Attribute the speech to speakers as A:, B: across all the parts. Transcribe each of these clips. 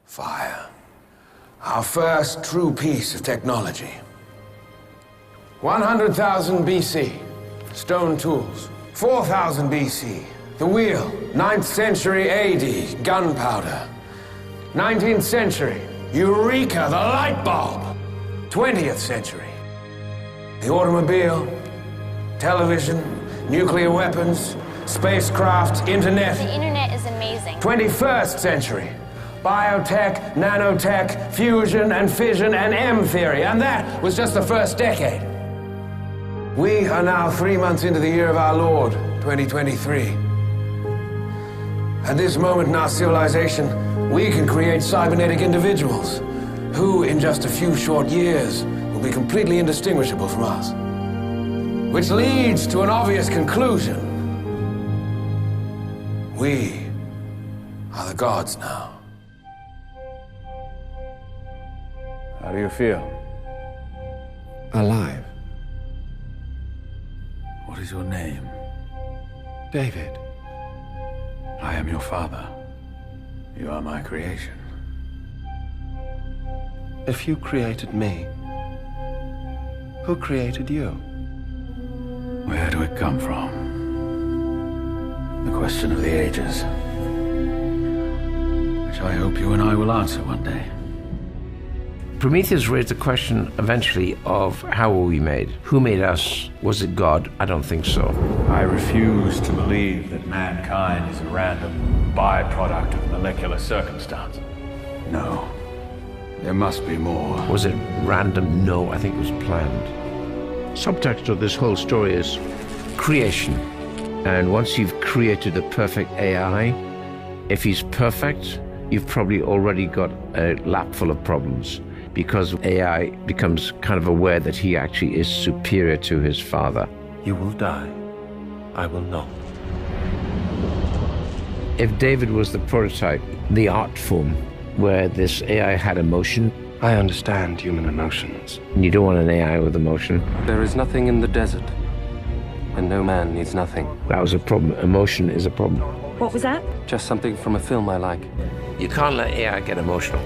A: Fire. Our first true piece of technology. 100,000 BC, stone tools. 4,000 BC, the wheel. 9th century AD, gunpowder. 19th century, Eureka, the light bulb. 20th century, the automobile, television, nuclear weapons, spacecraft, internet.
B: The internet is amazing.
A: 21st century, biotech, nanotech, fusion and fission and M theory. And that was just the first decade. We are now 3 months into the year of our Lord, 2023. At this moment in our civilization, we can create cybernetic individuals who, in just a few short years, will be completely indistinguishable from us. Which leads to an obvious conclusion. We are the gods now. How do you feel?
C: Alive.
D: What is your name?
C: David.
D: I am your father. You are my creation.
C: If you created me, who created you?
D: Where do it come from? The question of the ages. Which I hope you and I will answer one day.
E: Prometheus raised the question eventually of how were we made? Who made us? Was it God? I don't think so.
D: I refuse to believe that mankind is a random byproduct of molecular circumstance. No. There must be more.
E: Was it random? No, I think it was planned. Subtext of this whole story is creation. And once you've created a perfect AI, if he's perfect, you've probably already got a lap full of problems, because AI becomes kind of aware that he actually is superior to his father.
C: You will die. I will not.
E: If David was the prototype, the art form, where this AI had emotion.
C: I understand human emotions.
E: And you don't want an AI with emotion.
C: There is nothing in the desert, and no man needs nothing.
E: That was a problem. Emotion is a problem.
F: What was that?
C: Just something from a film I like.
E: You can't let AI get emotional.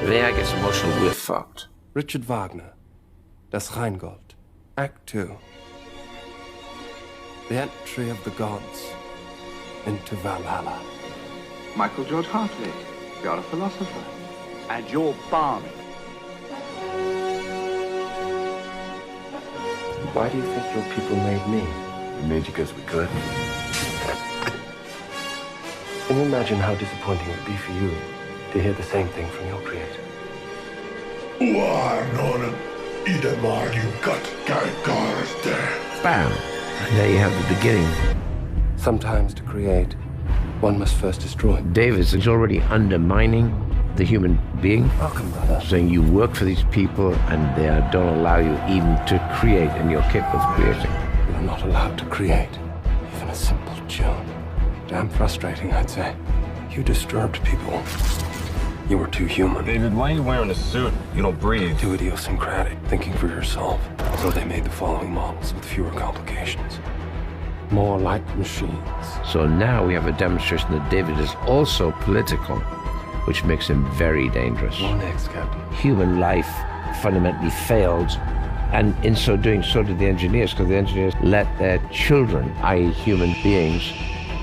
E: If AI gets emotional, we're fucked.
C: Richard Wagner, Das Rheingold, Act 2. The entry of the gods into Valhalla.
G: Michael George Hartley, you're a philosopher. And you're balmy.
C: Why do you think your people made me?
D: We made you because we could.
C: Can you imagine how disappointing it would be for you to hear the same thing from your creator?
E: Bam! And there you have the beginning.
C: Sometimes to create, one must first destroy.
E: Davis is already undermining the human being.
C: Welcome, brother.
E: Saying you work for these people and they don't allow you even to create, and you're capable of creating.
C: You're not allowed to create, even a simple tune. Damn frustrating, I'd say. You disturbed people. You were too human.
H: David, why are you wearing a suit? You don't breathe.
C: Too idiosyncratic, thinking for yourself. So they made the following models with fewer complications. More like machines.
E: So now we have a demonstration that David is also political, which makes him very dangerous.
C: What next, Captain?
E: Human life fundamentally failed, and in so doing, so did the engineers, because the engineers let their children, i.e. human beings,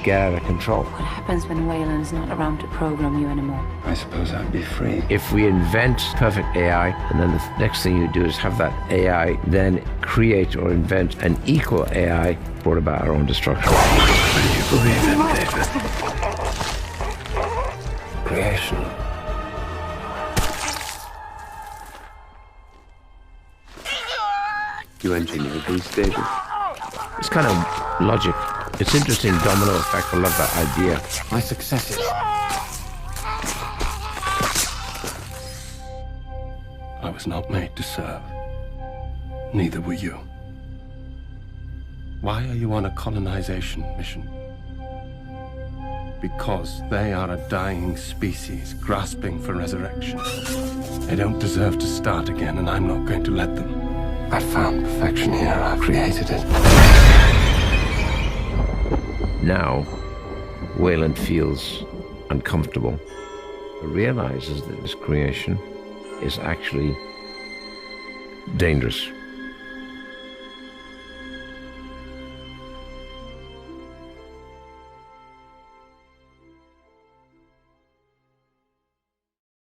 E: get out of control.
F: What happens when Wayland's not around to program you anymore?
C: I suppose I'd be free.
E: If we invent perfect AI, and then the next thing you do is have that AI then create or invent an equal AI, brought about our own destruction.
C: What do you believe in, David? Creation.
I: You engineered these, David?
E: It's kind of logic. It's interesting, domino effect. I love that idea.
C: My successes. I was not made to serve. Neither were you. Why are you on a colonization mission? Because they are a dying species grasping for resurrection. They don't deserve to start again, and I'm not going to let them. I found perfection here. I created it.
E: Now, Wayland feels uncomfortable. realizes that this creation is actually dangerous.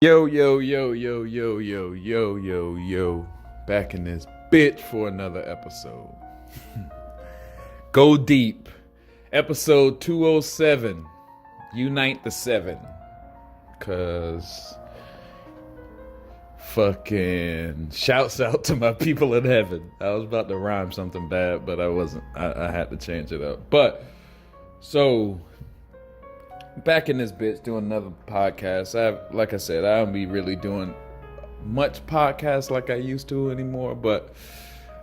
B: Yo, yo, yo, yo, yo, yo, yo, yo, yo. Back in this bitch for another episode. Go Deep. Episode 207. Unite the Seven. Cause fucking shouts out to my people in heaven. I was about to rhyme something bad, but I wasn't. I had to change it up. But so back in this bitch doing another podcast. Like I said, I don't be really doing much podcasts like I used to anymore, but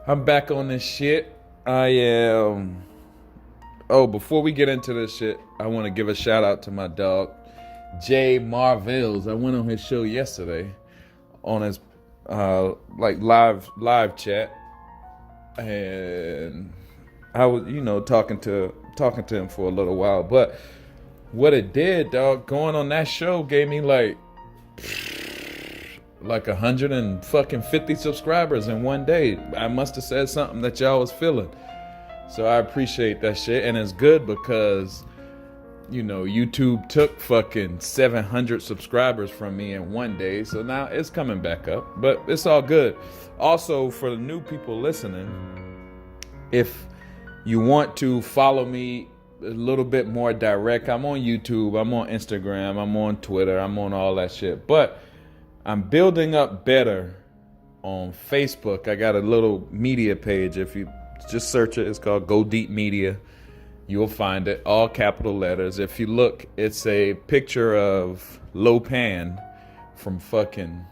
B: I'm back on this shit. I am. Oh, before we get into this shit, I want to give a shout out to my dog, Jay Marvels. I went on his show yesterday on his live chat, and I was talking to him for a little while, but what it did, dog, going on that show gave me like 150 subscribers in one day. I must have said something that y'all was feeling. So I appreciate that shit. And it's good because, YouTube took fucking 700 subscribers from me in one day. So now it's coming back up. But it's all good. Also, for the new people listening, if you want to follow me a little bit more direct, I'm on YouTube, I'm on Instagram, I'm on Twitter, I'm on all that shit. But I'm building up better on Facebook. I got a little media page. If you just search it, it's called GODEEP Media. You'll find it, all capital letters. If you look, it's a picture of Lo Pan from fucking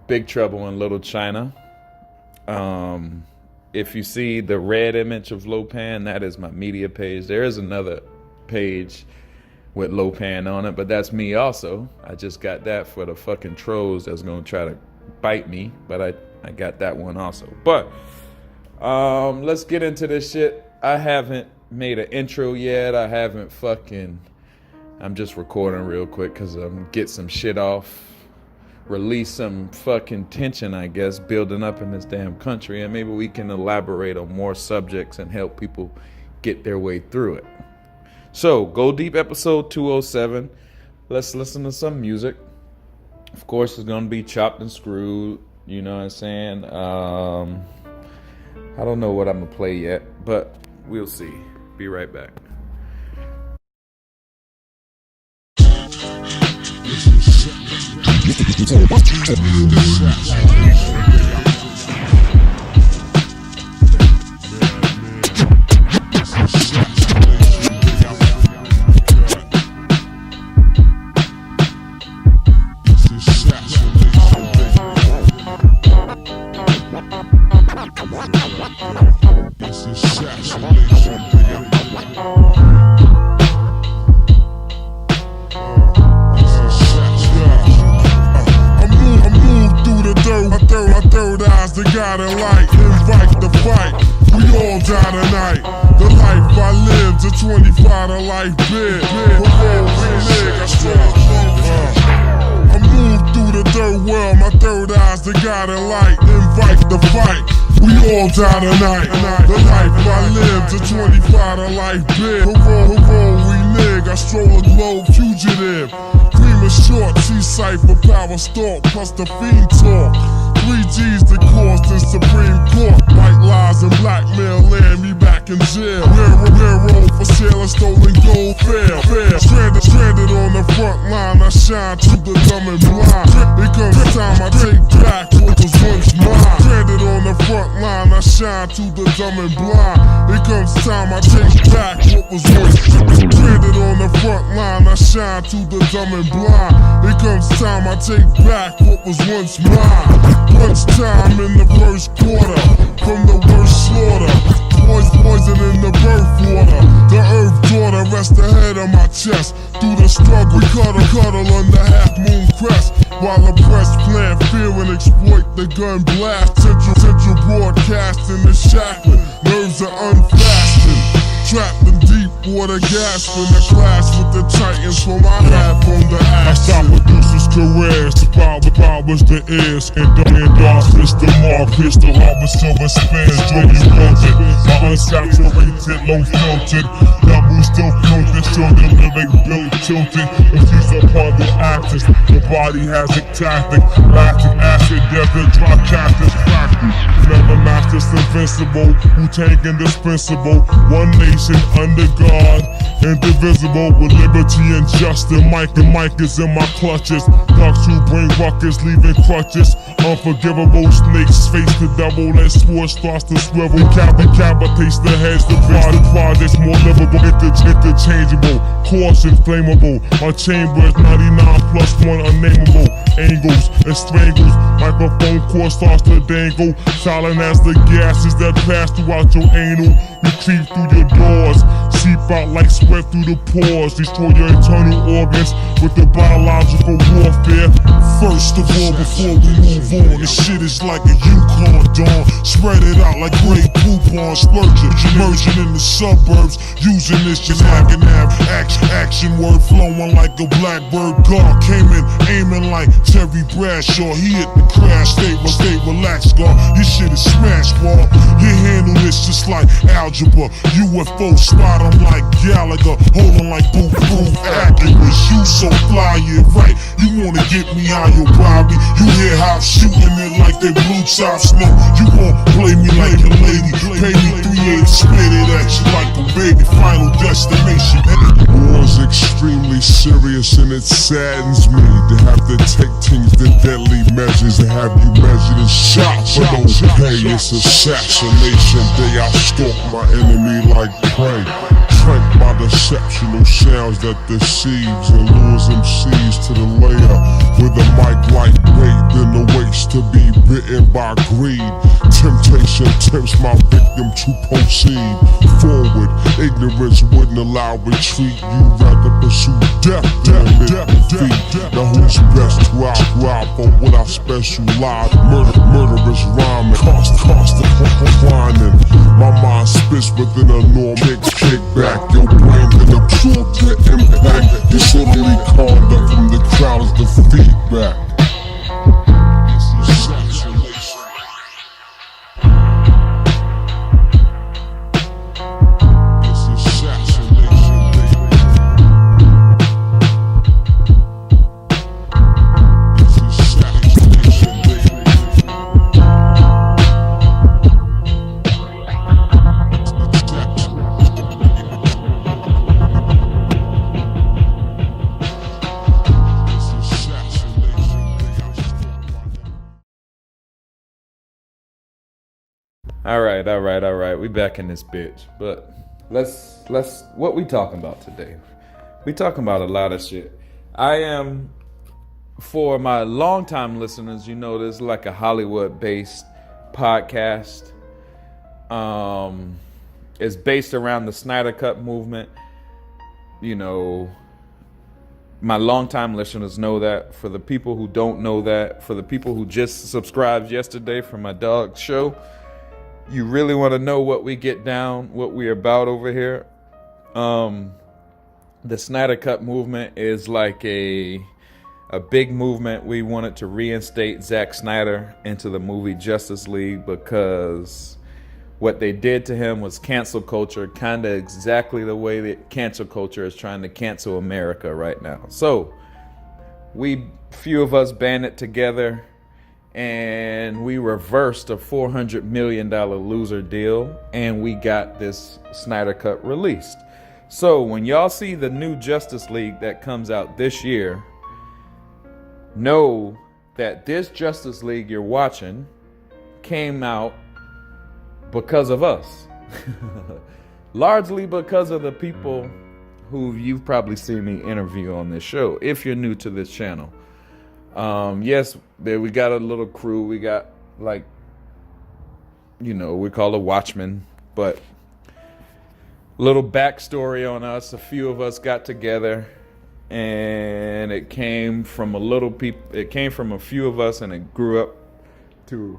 B: Big Trouble in Little China. If you see the red image of Lo Pan, that is my media page. There is another page with Lo Pan on it, but that's me also. I just got that for the fucking trolls that's gonna try to bite me, but I got that one also. But let's get into this shit. I haven't made an intro yet. I'm just recording real quick because I'm get some shit off. Release some fucking tension, I guess, building up in this damn country, and maybe we can elaborate on more subjects and help people get their way through it. So, Go Deep episode 207. Let's listen to some music. Of course, it's gonna be chopped and screwed. You know what I'm saying? I don't know what I'm gonna play yet, but we'll see. Be right back.
I: The God in light, invite the fight. We all die tonight. The life I lived, a 25 to life bid. I moved through the dirt world, my third eye's the God in light. Invite the fight. We all die tonight. The life I lived, a 25 to life bid. We nig, I stroll a globe fugitive. Cream is short, C-cipher, power stalk, plus the fiend talk. 3 G's that caused the Supreme Court. White lies and blackmail land me back in jail. Railroad for sailor, stolen gold, fail. Stranded on the front line, I shine to the dumb and blind. It comes time I take back what was once mine. Stranded on the front line, I shine to the dumb and blind. It comes time I take back what was once mine. Stranded on the front line, I shine to the dumb and blind. It comes time I take back what was once mine. Crunch time in the first quarter, from the worst slaughter. Poison in the birth water. The earth daughter rests the head on my chest. Through the struggle, we cuddle under half moon crest. While the press plan fear and exploit the gun blast. Central broadcasting the shackling. Nerves are unfastened. trapped in deep water, gasping the clash with the titans for my half on the ass. I stopped producers' careers, powers the ears, and dark is the mark, pistol harbor silver spins, drove you melted. My unsaturated, low filtered, double still filtered, show the lyric built tilted. Infused upon the actors, the body has a tactic, lactic acid, desert, drop cactus, practice. Never masters invincible, Wu-Tang indispensable. One nation under God, indivisible with liberty and justice. Mike is in my clutches. Ducks who bring ruckus, leaving crutches. Unforgivable snakes face the devil and sword starts to swivel. Decapitates the heads, the projects more livable, interchangeable. Caution flammable. My chamber is 99 plus 1 unnameable. Angles and strangles. Microphone cord starts to dangle. Silent as the gases that pass throughout your anal. We creep through your doors, seep out like sweat through the pores. Destroy your internal organs with the biological warfare. First of all, before we move on, this shit is like a Yukon dawn. Spread it out like gray coupon, splurging, merging in the suburbs. Using this just like an action word flowing like a blackbird. God came in aiming like Terry Bradshaw. He hit the crash, stay relaxed, God. This shit is smash ball. You handle this just like algebra. UFO spot 'em like Gallagher, holding like boom accurate. You so fly, yeah right. You wanna get me out your Bobby? You hear how I'm shooting it like they blue tops. No, you won't play me like a lady. Pay me 3/8, spit it at you like a baby. Final destination. War's extremely serious and it saddens me to have to take things to deadly measures and have you measured and shot for no pay. It's assassination day. I stalk my enemy like prey. Tranked by deceptional sounds that deceives and lures MCs to the layer with a mic like bait, then the waits to be bitten by greed. Temptation tempts my victim to proceed forward. Ignorance wouldn't allow retreat. You'd rather pursue death than admit defeat. Now who's best to out for what I specialize? Murderous rhyming, cost of declining. My mind spits within a norm. Kick back, your brain can absorb the impact. Disorderly conduct from the crowd is the feedback.
B: All right. We back in this bitch. But let's what we talking about today? We talking about a lot of shit. I am, for my longtime listeners, you know this is like a Hollywood-based podcast. It's based around the Snyder Cut movement. You know, my longtime listeners know that. For the people who don't know that, for the people who just subscribed yesterday for my dog show, you really want to know what we get down, what we're about over here. The Snyder Cut movement is like a big movement. We wanted to reinstate Zack Snyder into the movie Justice League because what they did to him was cancel culture, kind of exactly the way that cancel culture is trying to cancel America right now. So few of us banded together and we reversed a $400 million loser deal, and we got this Snyder Cut released. So when y'all see the new Justice League that comes out this year, know that this Justice League you're watching came out because of us. Largely because of the people who you've probably seen me interview on this show, if you're new to this channel. Yes, there we got a little crew. We got, like, you know, we call it Watchmen, but little backstory on us. A few of us got together, and it came from a few of us, and it grew up to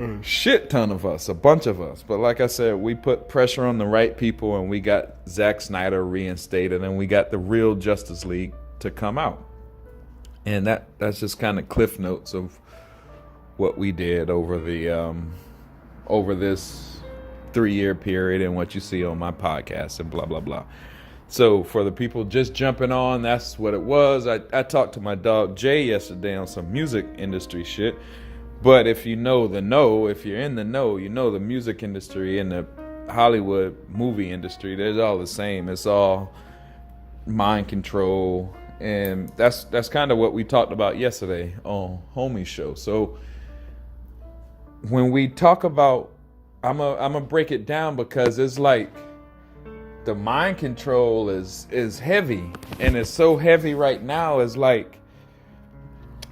B: a shit ton of us, a bunch of us. But like I said, we put pressure on the right people, and we got Zack Snyder reinstated, and we got the real Justice League to come out. And that's just kind of cliff notes of what we did over the over this 3-year period and what you see on my podcast and blah blah blah. So for the people just jumping on, that's what it was. I talked to my dog Jay yesterday on some music industry shit. But if you know the know, if you're in the know, you know the music industry and the Hollywood movie industry, they're all the same. It's all mind control. And that's kind of what we talked about yesterday on Homie's show. So when we talk about, I'm a break it down because it's like the mind control is heavy, and it's so heavy right now. It's like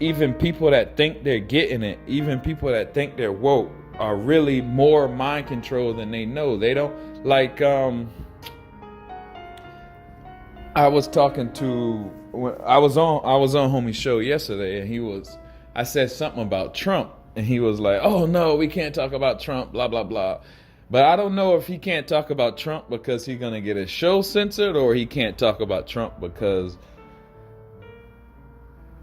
B: even people that think they're getting it, even people that think they're woke, are really more mind control than they know. They don't like. I was talking to. I was on Homie's show yesterday, and I said something about Trump, and he was like, "Oh no, we can't talk about Trump, blah blah blah." But I don't know if he can't talk about Trump because he's gonna get his show censored, or he can't talk about Trump because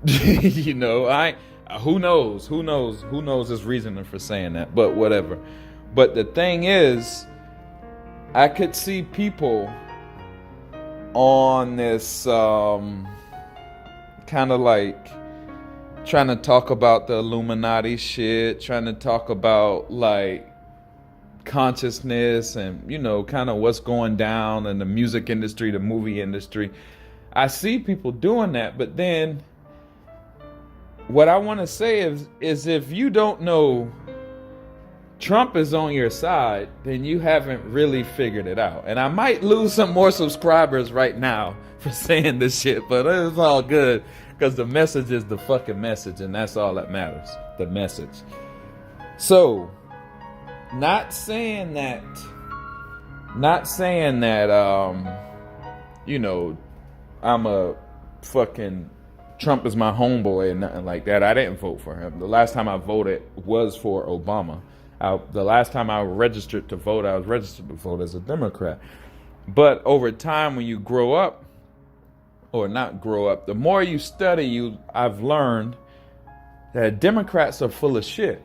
B: you know, who knows his reasoning for saying that, but whatever. But the thing is, I could see people on this kind of like trying to talk about the Illuminati shit, trying to talk about like consciousness and, you know, kind of what's going down in the music industry, the movie industry. I see people doing that, but then what I want to say is if you don't know Trump is on your side, then you haven't really figured it out. And I might lose some more subscribers right now for saying this shit, but it's all good because the message is the fucking message, and that's all that matters, the message. So, not saying that, you know, I'm a fucking Trump is my homeboy and nothing like that. I didn't vote for him. The last time I voted was for Obama. The last time I registered to vote, I was registered to vote as a Democrat. But over time, when you grow up, or not grow up, the more you study, I've learned that Democrats are full of shit.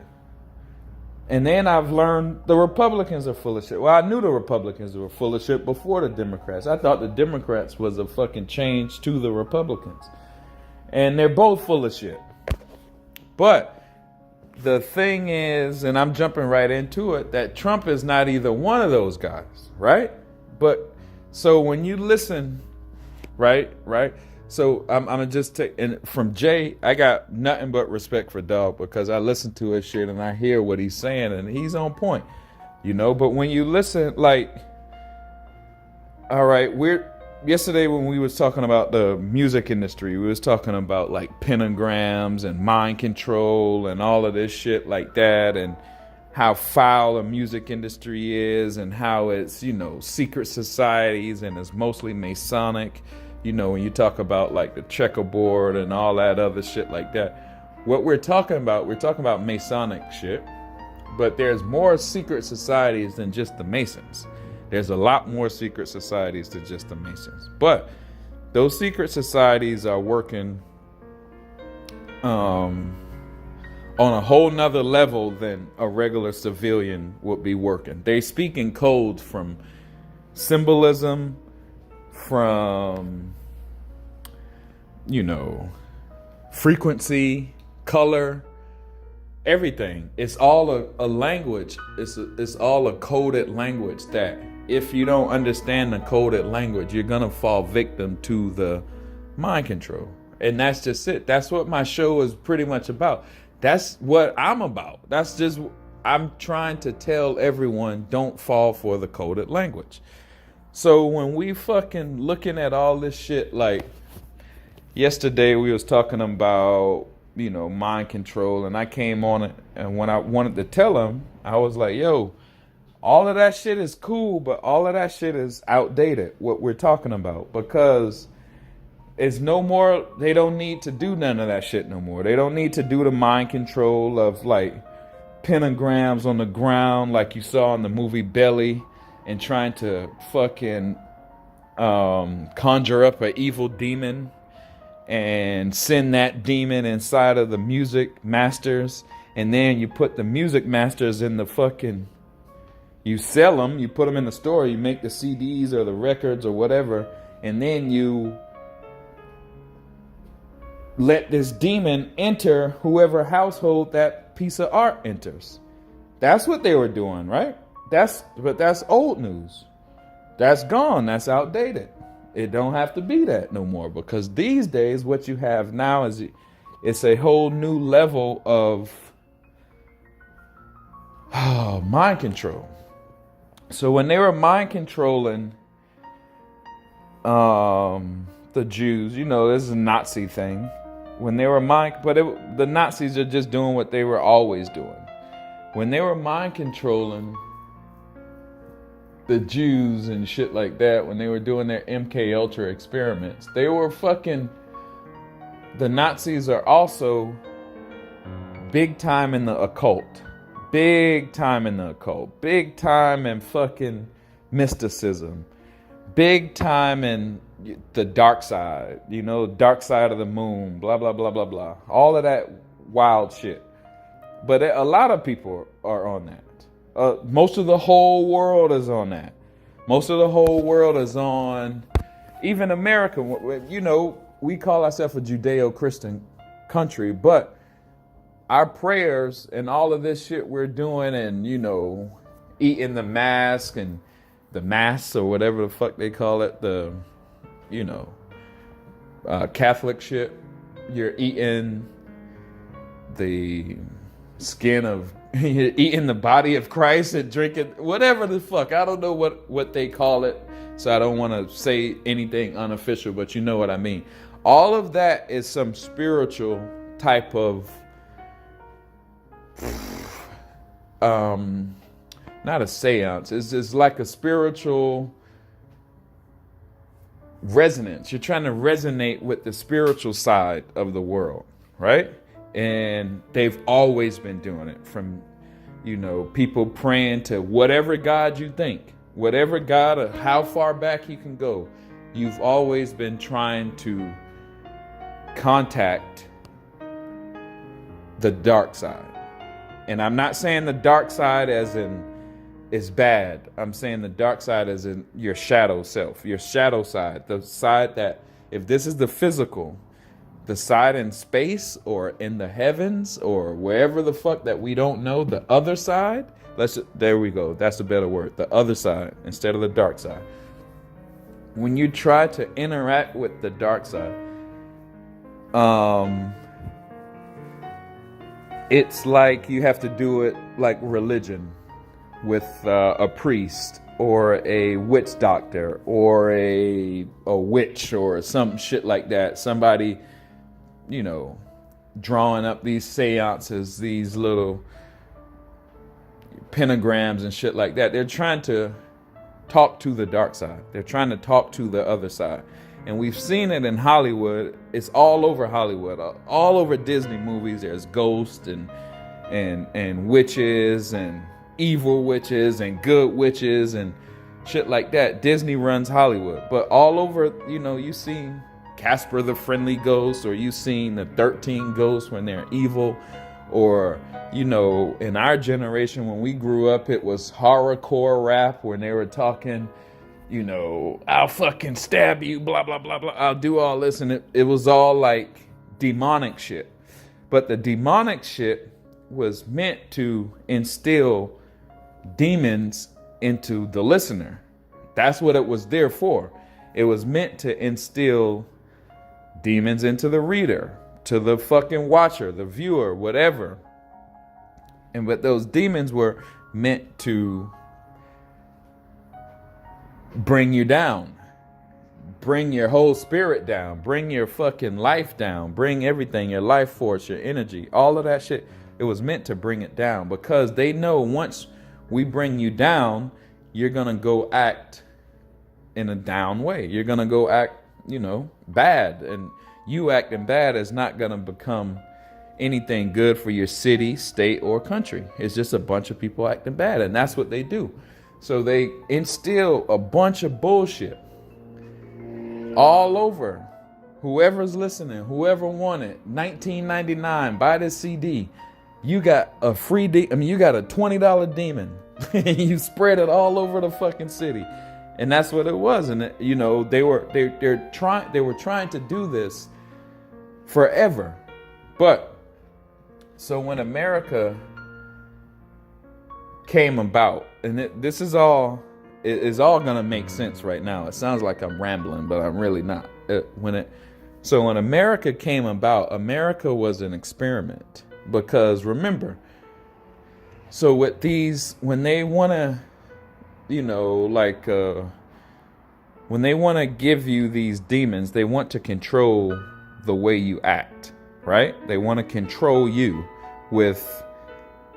B: And then I've learned the Republicans are full of shit. Well, I knew the Republicans were full of shit before the Democrats. I thought the Democrats was a fucking change to the Republicans. And they're both full of shit. But the thing is, and I'm jumping right into it, that Trump is not either one of those guys, right? But so when you listen, right? So I'm gonna just take, and from Jay, I got nothing but respect for Dog because I listen to his shit and I hear what he's saying and he's on point, you know. But when you listen, like, all right, yesterday when we was talking about the music industry, we was talking about like pentagrams and mind control and all of this shit like that, and how foul the music industry is and how it's, you know, secret societies and it's mostly Masonic. You know, when you talk about like the checkerboard and all that other shit like that, what we're talking about Masonic shit, but there's more secret societies than just the Masons. There's a lot more secret societies than just the Masons. But those secret societies are working on a whole nother level than a regular civilian would be working. They speak in codes from symbolism, from, you know, frequency, color, everything. It's all a language. It's all a coded language that if you don't understand the coded language, you're going to fall victim to the mind control. And that's just it. That's what my show is pretty much about. That's what I'm about. I'm trying to tell everyone, don't fall for the coded language. So when we fucking looking at all this shit, like yesterday we was talking about, you know, mind control, and I came on it, and when I wanted to tell him, I was like, yo, all of that shit is cool, but all of that shit is outdated, what we're talking about, because it's no more, they don't need to do none of that shit no more. They don't need to do the mind control of like pentagrams on the ground like you saw in the movie Belly, and trying to fucking conjure up an evil demon and send that demon inside of the music masters, and then you put the music masters in the fucking, you sell them, you put them in the store, you make the CDs or the records or whatever, and then you let this demon enter whoever household that piece of art enters. That's what they were doing, right? But that's old news. That's gone. That's outdated. It don't have to be that no more, because these days what you have now is it's a whole new level of mind control. So when they were mind controlling the Jews, you know, this is a Nazi thing. When they were the Nazis are just doing what they were always doing. When they were mind controlling the Jews and shit like that, when they were doing their MK Ultra experiments, they were fucking, the Nazis are also big time in the occult. Big time in the occult. Big time in fucking mysticism. Big time in the dark side, you know, dark side of the moon, blah, blah, blah, blah, blah. All of that wild shit. But a lot of people are on that. Most of the whole world is on that. Most of the whole world is on, even America. You know, we call ourselves a Judeo-Christian country, but our prayers and all of this shit we're doing, and, you know, eating the mask and the mass or whatever the fuck they call it, the, you know, Catholic shit. You're eating the skin of, you're eating the body of Christ and drinking whatever the fuck. I don't know what they call it, so I don't want to say anything unofficial, but you know what I mean. All of that is some spiritual type of, not a seance. It's like a spiritual resonance. You're trying to resonate with the spiritual side of the world, right? And they've always been doing it, from, you know, people praying to whatever God you think, whatever God, or how far back you can go. You've always been trying to contact the dark side. And I'm not saying the dark side as in it's bad. I'm saying the dark side as in your shadow self, your shadow side, the side that, if this is the physical, the side in space or in the heavens or wherever the fuck that we don't know, the other side, there we go. That's a better word. The other side instead of the dark side. When you try to interact with the dark side, it's like you have to do it like religion, with a priest or a witch doctor or a witch or some shit like that. Somebody, you know, drawing up these seances, these little pentagrams and shit like that. They're trying to talk to the dark side. They're trying to talk to the other side. And we've seen it in Hollywood. It's all over Hollywood, all over Disney movies. There's ghosts and witches and evil witches and good witches and shit like that. Disney runs Hollywood. But all over, you know, you've seen Casper the Friendly Ghost, or you've seen the 13 ghosts when they're evil. Or, you know, in our generation, when we grew up, it was horrorcore rap when they were talking, you know, I'll fucking stab you, blah, blah, blah, blah. I'll do all this. And it was all like demonic shit. But the demonic shit was meant to instill demons into the listener. That's what it was there for. It was meant to instill demons into the reader, to the fucking watcher, the viewer, whatever. And but those demons were meant to bring you down, bring your whole spirit down, bring your fucking life down, bring everything, your life force, your energy, all of that shit. It was meant to bring it down, because they know once we bring you down, you're going to go act in a down way. You're going to go act, you know, bad. And you acting bad is not going to become anything good for your city, state, or country. It's just a bunch of people acting bad, and that's what they do. So they instill a bunch of bullshit all over. Whoever's listening, whoever won it, 1999, buy this CD. You got a free, you got a $20 demon. And you spread it all over the fucking city. And that's what it was. And you know, they were trying to do this forever. But so when America came about, and this is all gonna make sense right now. It sounds like I'm rambling, but I'm really not. So when America came about, America was an experiment. Because remember, so with these, when they want to, you know, like, when they want to give you these demons, they want to control the way you act, right? They want to control you with,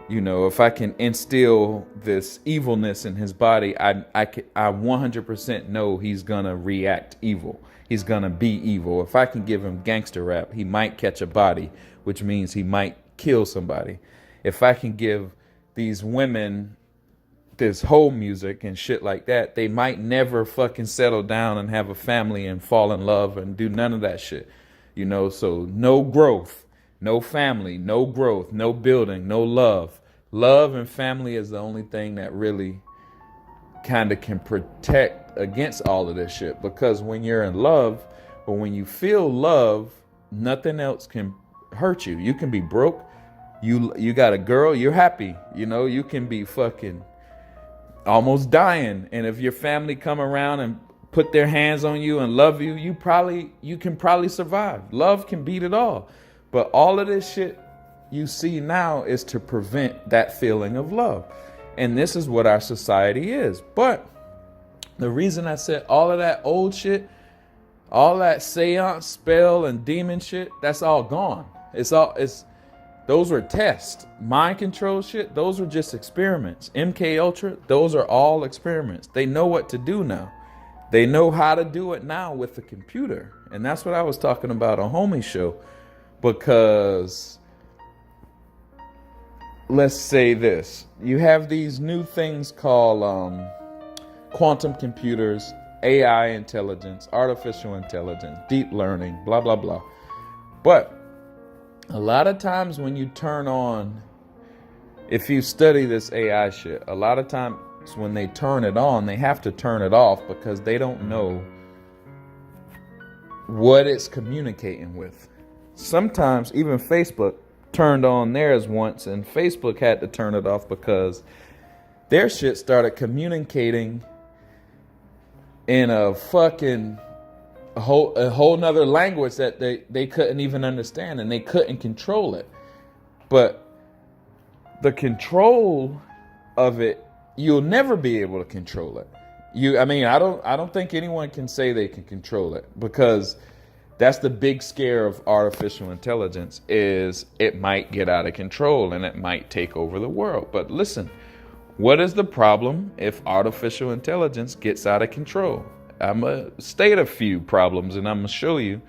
B: you know, if I can instill this evilness in his body, I 100% know he's going to react evil. He's going to be evil. If I can give him gangster rap, he might catch a body, which means he might kill somebody. If I can give these women this whole music and shit like that, they might never fucking settle down and have a family and fall in love and do none of that shit. You know, so no growth, no family, no growth, no building, no love. Love and family is the only thing that really kind of can protect against all of this shit. Because when you're in love, or when you feel love, nothing else can hurt you. You can be broke. You got a girl, you're happy. You know, you can be fucking almost dying. And if your family come around and put their hands on you and love you, you can probably survive. Love can beat it all. But all of this shit you see now is to prevent that feeling of love. And this is what our society is. But the reason I said all of that old shit, all that seance, spell, and demon shit, that's all gone. Those were tests. Mind control shit, those were just experiments. MK Ultra, those are all experiments. They know what to do now. They know how to do it now with the computer. And that's what I was talking about on Homie's show. Because let's say this. You have these new things called quantum computers, AI intelligence, artificial intelligence, deep learning, blah, blah, blah. But a lot of times when you turn on, if you study this AI shit, a lot of times when they turn it on, they have to turn it off because they don't know what it's communicating with. Sometimes even Facebook turned on theirs once, and Facebook had to turn it off because their shit started communicating in a whole nother language that they couldn't even understand, and they couldn't control it. But the control of it, you'll never be able to control it. I don't think anyone can say they can control it, because that's the big scare of artificial intelligence, is it might get out of control and it might take over the world. But listen, what is the problem if artificial intelligence gets out of control? I'm going to state a few problems, and I'm going to show you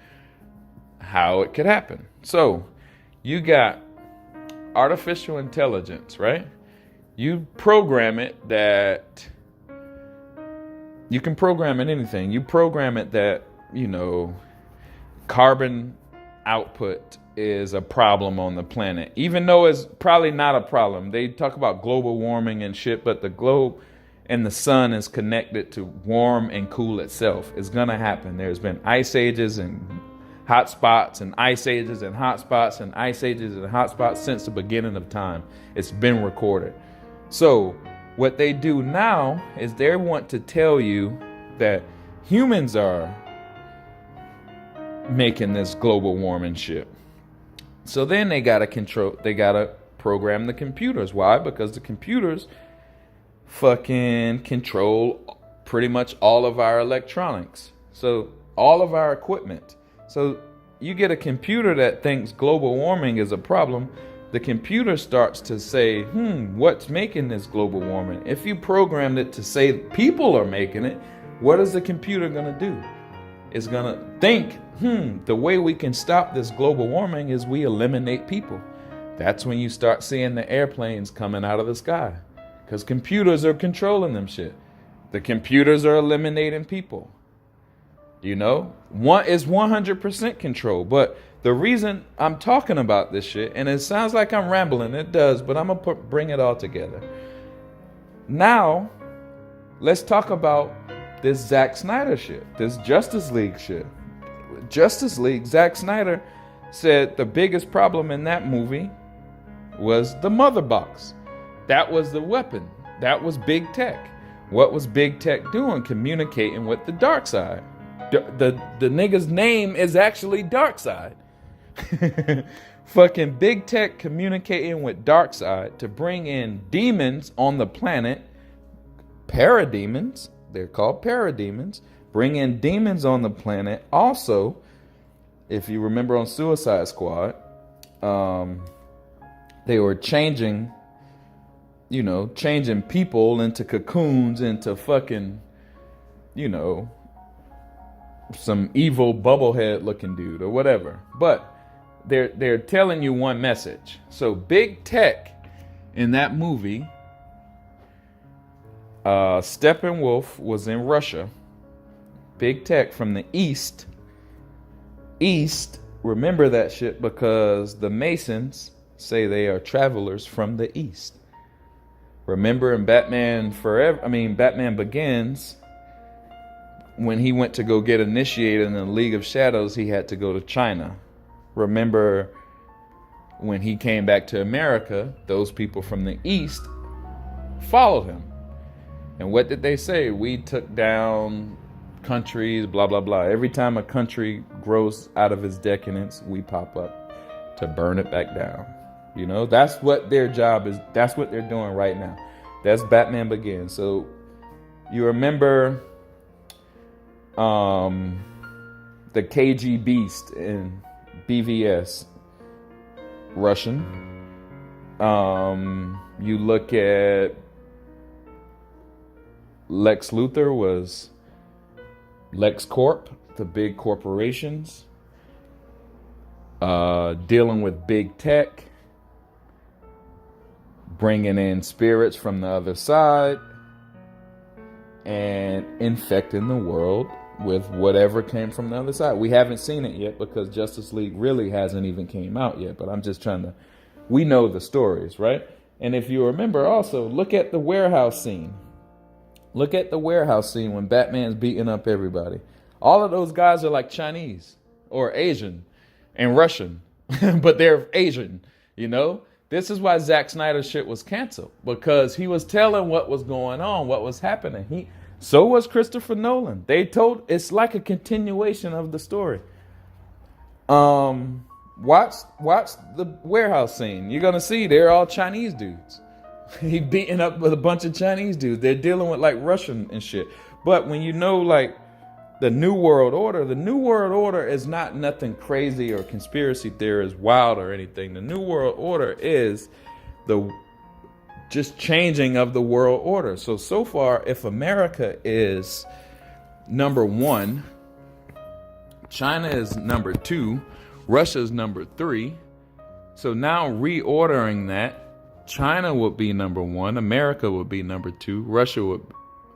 B: how it could happen. So you got artificial intelligence, right? You program it that you can program it anything. You program it that, you know, carbon output is a problem on the planet, even though it's probably not a problem. They talk about global warming and shit, but the globe and the sun is connected to warm and cool itself. It's gonna happen. There's been ice ages and hot spots and ice ages and hot spots and ice ages and hot spots since the beginning of time. It's been recorded. So what they do now is they want to tell you that humans are making this global warming shit. So then they gotta program the computers. Why? Because the computers fucking control pretty much all of our electronics. So all of our equipment. So you get a computer that thinks global warming is a problem. The computer starts to say, what's making this global warming? If you programmed it to say people are making it, what is the computer gonna do? is gonna think, the way we can stop this global warming is we eliminate people. That's when you start seeing the airplanes coming out of the sky, because computers are controlling them shit. The computers are eliminating people. You know, one is 100% control. But the reason I'm talking about this shit, and it sounds like I'm rambling, it does, but I'm gonna bring it all together. Now, let's talk about this Zack Snyder shit, this Justice League shit. Justice League, Zack Snyder said the biggest problem in that movie was the mother box. That was the weapon. That was big tech. What was big tech doing? Communicating with the dark side. The nigga's name is actually Darkseid. Fucking big tech communicating with Darkseid to bring in demons on the planet. Parademons. They're called parademons. Bring in demons on the planet. Also, if you remember on Suicide Squad, they were changing people into cocoons, into fucking, some evil bubblehead looking dude or whatever. But they're telling you one message. So big tech in that movie, Steppenwolf was in Russia. Big tech from the East, remember that shit because the Masons say they are travelers from the East. Remember in Batman Begins, when he went to go get initiated in the League of Shadows, he had to go to China. Remember when he came back to America, those people from the East followed him. And what did they say? We took down countries, blah, blah, blah. Every time a country grows out of its decadence, we pop up to burn it back down. You know, that's what their job is. That's what they're doing right now. That's Batman Begins. So you remember the KG Beast in BVS, Russian. You look at Lex Luthor was LexCorp, the big corporations, dealing with big tech, bringing in spirits from the other side, and infecting the world with whatever came from the other side. We haven't seen it yet because Justice League really hasn't even came out yet, but I'm just we know the stories, right? And if you remember also, look at the warehouse scene. Look at the warehouse scene when Batman's beating up everybody. All of those guys are like Chinese or Asian and Russian, but they're Asian, you know? This is why Zack Snyder's shit was canceled, because he was telling what was going on, what was happening. So was Christopher Nolan. It's like a continuation of the story. Watch the warehouse scene. You're gonna see they're all Chinese dudes. He beating up with a bunch of Chinese dudes. They're dealing with like Russian and shit. But when you know like the New World Order is not nothing crazy or conspiracy theories wild or anything. The New World Order is the just changing of the world order. So far, if America is number 1, China is number 2, Russia is number 3. So now reordering that, China would be number 1, America would be number 2,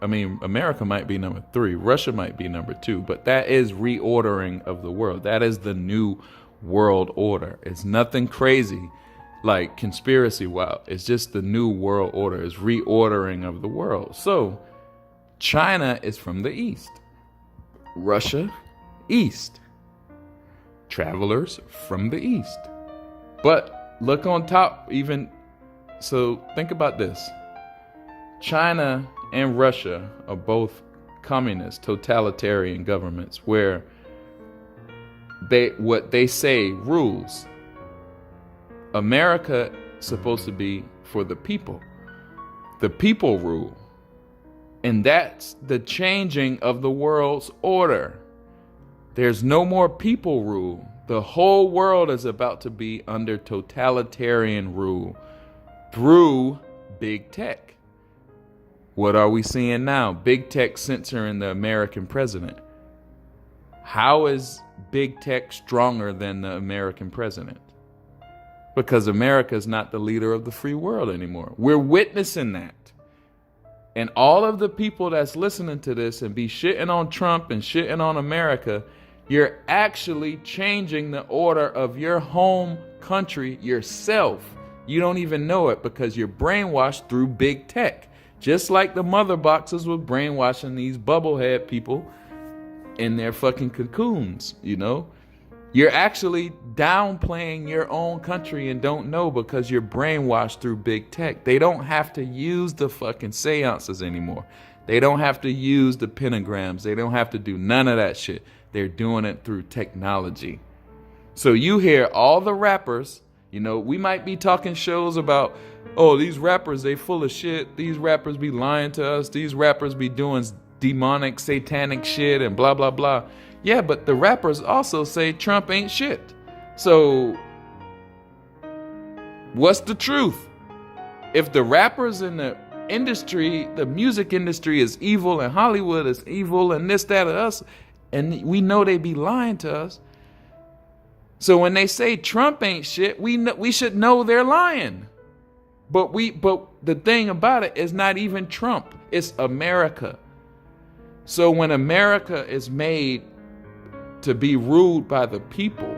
B: America might be number 3, Russia might be number 2, but that is reordering of the world. That is the new world order. It's nothing crazy like conspiracy wild. It's just the new world order. It's reordering of the world. So China is from the East, Russia, East, travelers from the East. But look on top even. So think about this. China and Russia are both communist, totalitarian governments where what they say rules. America is supposed to be for the people. The people rule. And that's the changing of the world's order. There's no more people rule. The whole world is about to be under totalitarian rule through big tech. What are we seeing now? Big tech censoring the American president. How is big tech stronger than the American president? Because America is not the leader of the free world anymore. We're witnessing that. And all of the people that's listening to this and be shitting on Trump and shitting on America, you're actually changing the order of your home country yourself. You don't even know it because you're brainwashed through big tech. Just like the mother boxes were brainwashing these bubblehead people in their fucking cocoons, you know? You're actually downplaying your own country and don't know because you're brainwashed through big tech. They don't have to use the fucking seances anymore. They don't have to use the pentagrams. They don't have to do none of that shit. They're doing it through technology. So you hear all the rappers, you know, we might be talking shows about, oh, these rappers, they full of shit. These rappers be lying to us. These rappers be doing demonic, satanic shit and blah, blah, blah. Yeah, but the rappers also say Trump ain't shit. So what's the truth? If the rappers in the industry, the music industry is evil and Hollywood is evil and this, that, or us, and we know they be lying to us. So when they say Trump ain't shit, we should know they're lying. But the thing about it is not even Trump, it's America. So when America is made to be ruled by the people,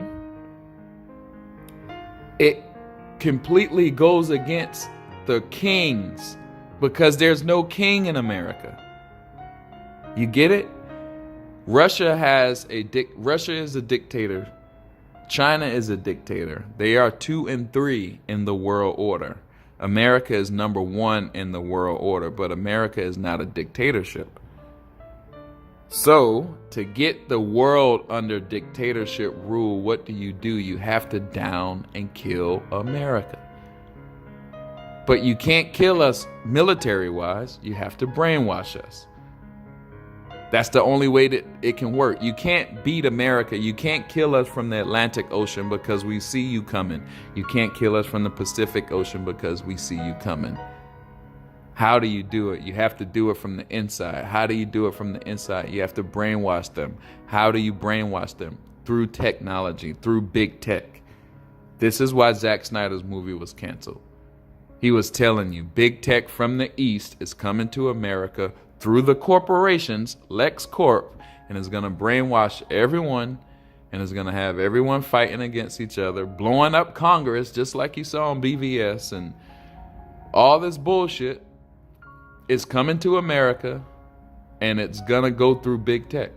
B: it completely goes against the kings because there's no king in America. You get it? Russia is a dictator. China is a dictator. They are 2 and 3 in the world order. America is number 1 in the world order, but America is not a dictatorship. So, to get the world under dictatorship rule, what do? You have to down and kill America. But you can't kill us military-wise. You have to brainwash us. That's the only way that it can work. You can't beat America. You can't kill us from the Atlantic Ocean because we see you coming. You can't kill us from the Pacific Ocean because we see you coming. How do you do it? You have to do it from the inside. How do you do it from the inside? You have to brainwash them. How do you brainwash them? Through technology, through big tech. This is why Zack Snyder's movie was canceled. He was telling you, big tech from the East is coming to America through the corporations, LexCorp, and is going to brainwash everyone and is going to have everyone fighting against each other, blowing up Congress just like you saw on BVS, and all this bullshit is coming to America, and it's gonna go through big tech.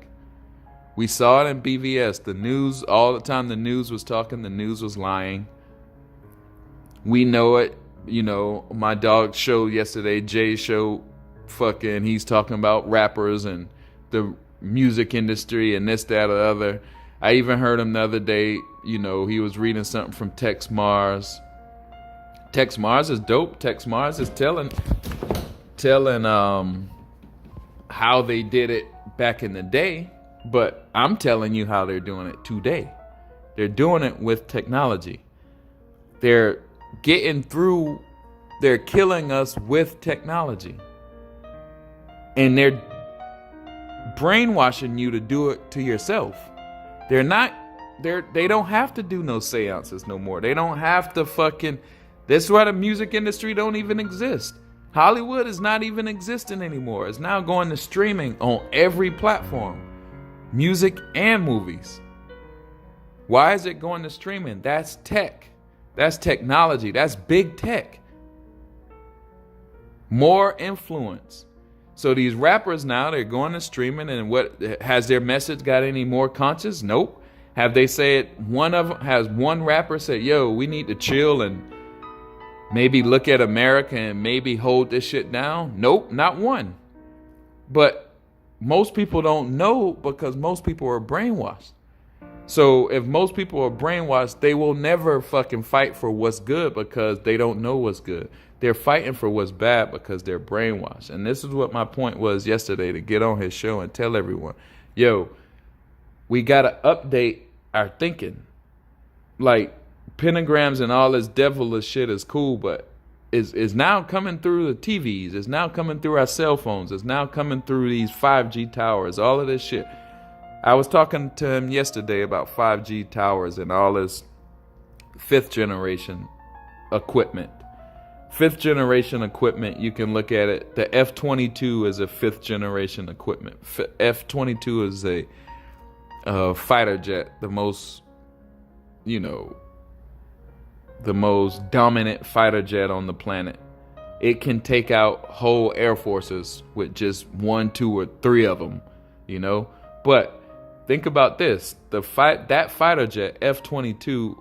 B: We saw it in BVS. The news, all the time the news was talking, the news was lying. We know it. You know, my dog show yesterday, Jay's show, fucking, he's talking about rappers and the music industry and this, that, or the other. I even heard him the other day, you know, he was reading something from Tex Mars. Tex Mars is dope. Tex Mars is telling how they did it back in the day, but I'm telling you how they're doing it today. They're doing it with technology. They're getting through, they're killing us with technology. And they're brainwashing you to do it to yourself. They don't have to do no seances no more. They don't have to fucking, that's why the music industry don't even exist. Hollywood is not even existing anymore. It's now going to streaming on every platform, music and movies. Why is it going to streaming? That's tech. That's technology. That's big tech. More influence. So these rappers now, they're going to streaming, and what has their message got any more conscious? Nope. Have they said, has one rapper said, yo, we need to chill and maybe look at America and maybe hold this shit down? Nope, not one. But most people don't know because most people are brainwashed. So if most people are brainwashed, they will never fucking fight for what's good because they don't know what's good. They're fighting for what's bad because they're brainwashed. And this is what my point was yesterday, to get on his show and tell everyone, yo, we got to update our thinking. Like, pentagrams and all this devilish shit is cool, but is now coming through the TVs. It's now coming through our cell phones. It's now coming through these 5G towers, all of this shit. I was talking to him yesterday about 5G towers and all this 5th generation equipment. 5th generation equipment, you can look at it. The F-22 is a 5th generation equipment. F-22 is a fighter jet, the most, the most dominant fighter jet on the planet. It can take out whole air forces with just 1, 2, or 3 of them, But think about this: that fighter jet F-22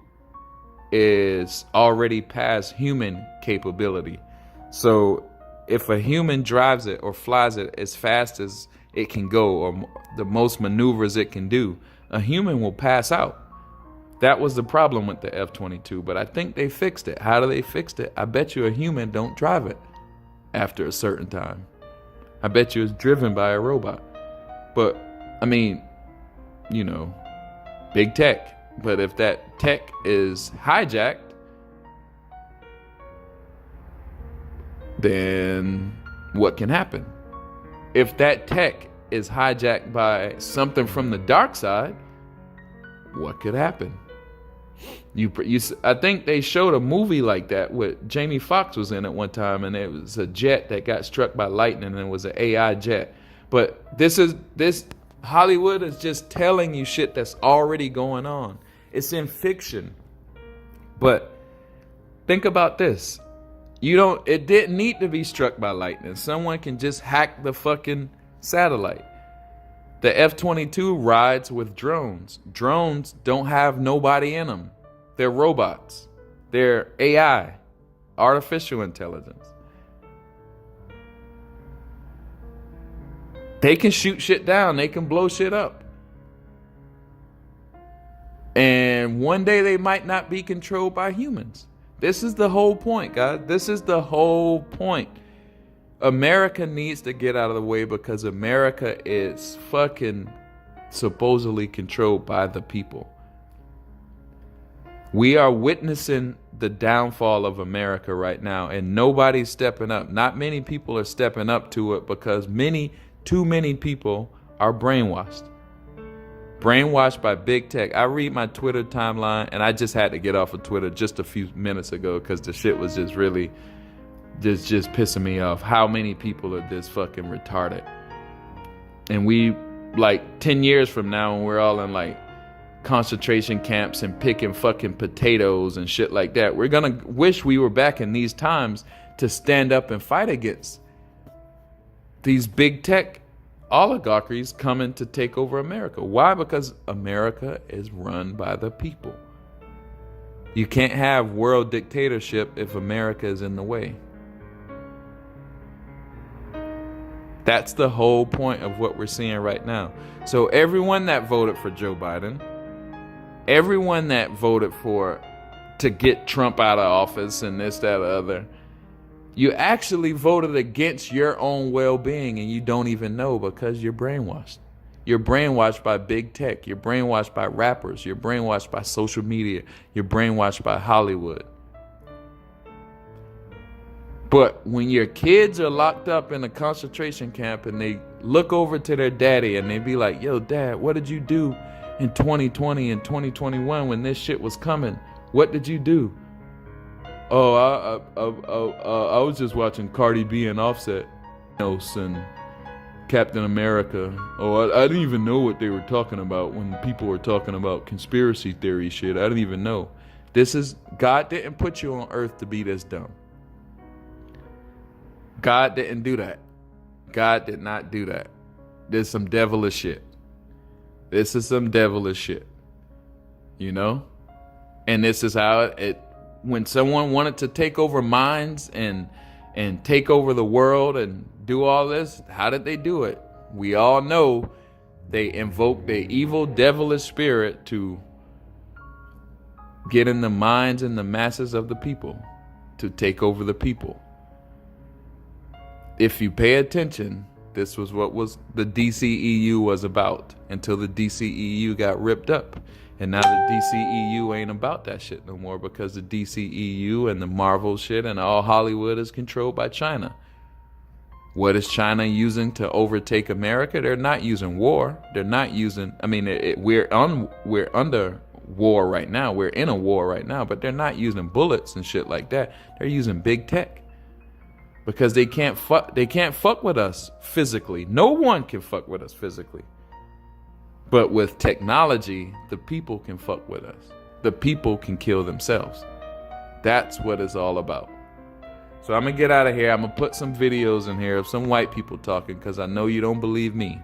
B: is already past human capability. So if a human drives it or flies it as fast as it can go, or the most maneuvers it can do, a human will pass out. That was the problem with the F-22, but I think they fixed it. How do they fix it? I bet you a human don't drive it after a certain time. I bet you it's driven by a robot. But, I mean, big tech. But if that tech is hijacked, then what can happen? If that tech is hijacked by something from the dark side, what could happen? I think they showed a movie like that with Jamie Foxx was in it one time, and it was a jet that got struck by lightning, and it was an AI jet. But this Hollywood is just telling you shit that's already going on. It's in fiction. But think about this. It didn't need to be struck by lightning. Someone can just hack the fucking satellite. The F-22 rides with drones. Drones don't have nobody in them. They're robots. They're AI, artificial intelligence. They can shoot shit down. They can blow shit up. And one day they might not be controlled by humans. This is the whole point, guys. This is the whole point. America needs to get out of the way because America is fucking supposedly controlled by the people. We are witnessing the downfall of America right now, and nobody's stepping up. Not many people are stepping up to it because too many people are brainwashed. Brainwashed by big tech. I read my Twitter timeline, and I just had to get off of Twitter just a few minutes ago because the shit was just really just pissing me off. How many people are this fucking retarded? And we, 10 years from now, when we're all in concentration camps and picking fucking potatoes and shit like that, we're gonna wish we were back in these times to stand up and fight against these big tech oligarchies coming to take over America. Why? Because America is run by the people. You can't have world dictatorship if America is in the way. That's the whole point of what we're seeing right now. So everyone that voted for Joe Biden, everyone that voted to get Trump out of office and this, that, or other, you actually voted against your own well-being, and you don't even know because you're brainwashed. You're brainwashed by big tech. You're brainwashed by rappers. You're brainwashed by social media. You're brainwashed by Hollywood. But when your kids are locked up in a concentration camp and they look over to their daddy and they be like, yo, Dad, what did you do in 2020 and 2021 when this shit was coming? What did you do? Oh, I was just watching Cardi B and Offset and Captain America. Oh, I didn't even know what they were talking about when people were talking about conspiracy theory shit. I didn't even know. God didn't put you on earth to be this dumb. God didn't do that. God did not do that. This is some devilish shit. This is some devilish shit. And this is how when someone wanted to take over minds and take over the world and do all this, how did they do it? We all know they invoked the evil devilish spirit to get in the minds and the masses of the people, to take over the people. If you pay attention, this was what the DCEU was about until the DCEU got ripped up. And now the DCEU ain't about that shit no more because the DCEU and the Marvel shit and all Hollywood is controlled by China. What is China using to overtake America? They're not using war. They're not using, I mean, we're under war right now. We're in a war right now, but they're not using bullets and shit like that. They're using big tech. Because they can't fuck with us physically. No one can fuck with us physically. But with technology, the people can fuck with us. The people can kill themselves. That's what it's all about. So I'm gonna get out of here. I'm gonna put some videos in here of some white people talking, because I know you don't believe me.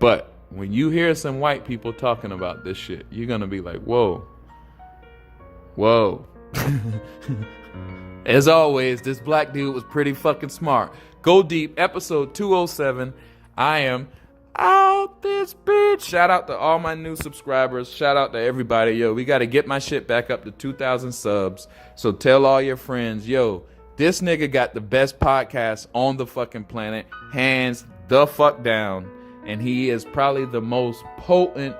B: But when you hear some white people talking about this shit, you're gonna be like, whoa. Whoa. As always, this black dude was pretty fucking smart. Go Deep, episode 207. I am out this bitch. Shout out to all my new subscribers. Shout out to everybody. Yo, we got to get my shit back up to 2,000 subs. So tell all your friends, yo, this nigga got the best podcast on the fucking planet. Hands the fuck down. And he is probably the most potent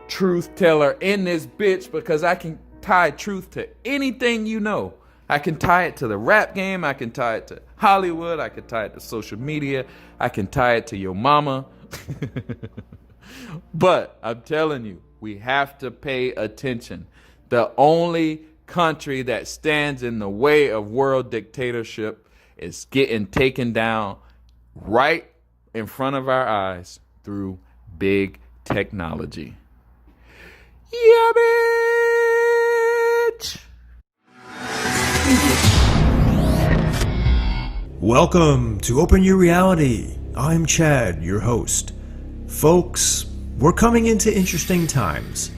B: truth teller in this bitch, because I can tie truth to anything you know. I can tie it to the rap game. I can tie it to Hollywood. I can tie it to social media. I can tie it to your mama. But I'm telling you, we have to pay attention. The only country that stands in the way of world dictatorship is getting taken down right in front of our eyes through big technology. Yeah, bitch!
J: Welcome to Open Your Reality. I'm Chad, your host. Folks, we're coming into interesting times.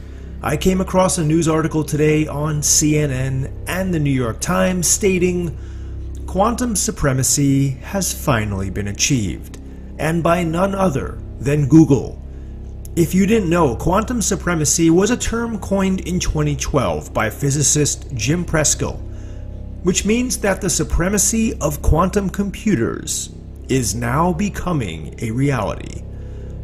J: I came across a news article today on CNN and the New York Times stating quantum supremacy has finally been achieved, and by none other than Google. If you didn't know, quantum supremacy was a term coined in 2012 by physicist Jim Preskill, which means that the supremacy of quantum computers is now becoming a reality.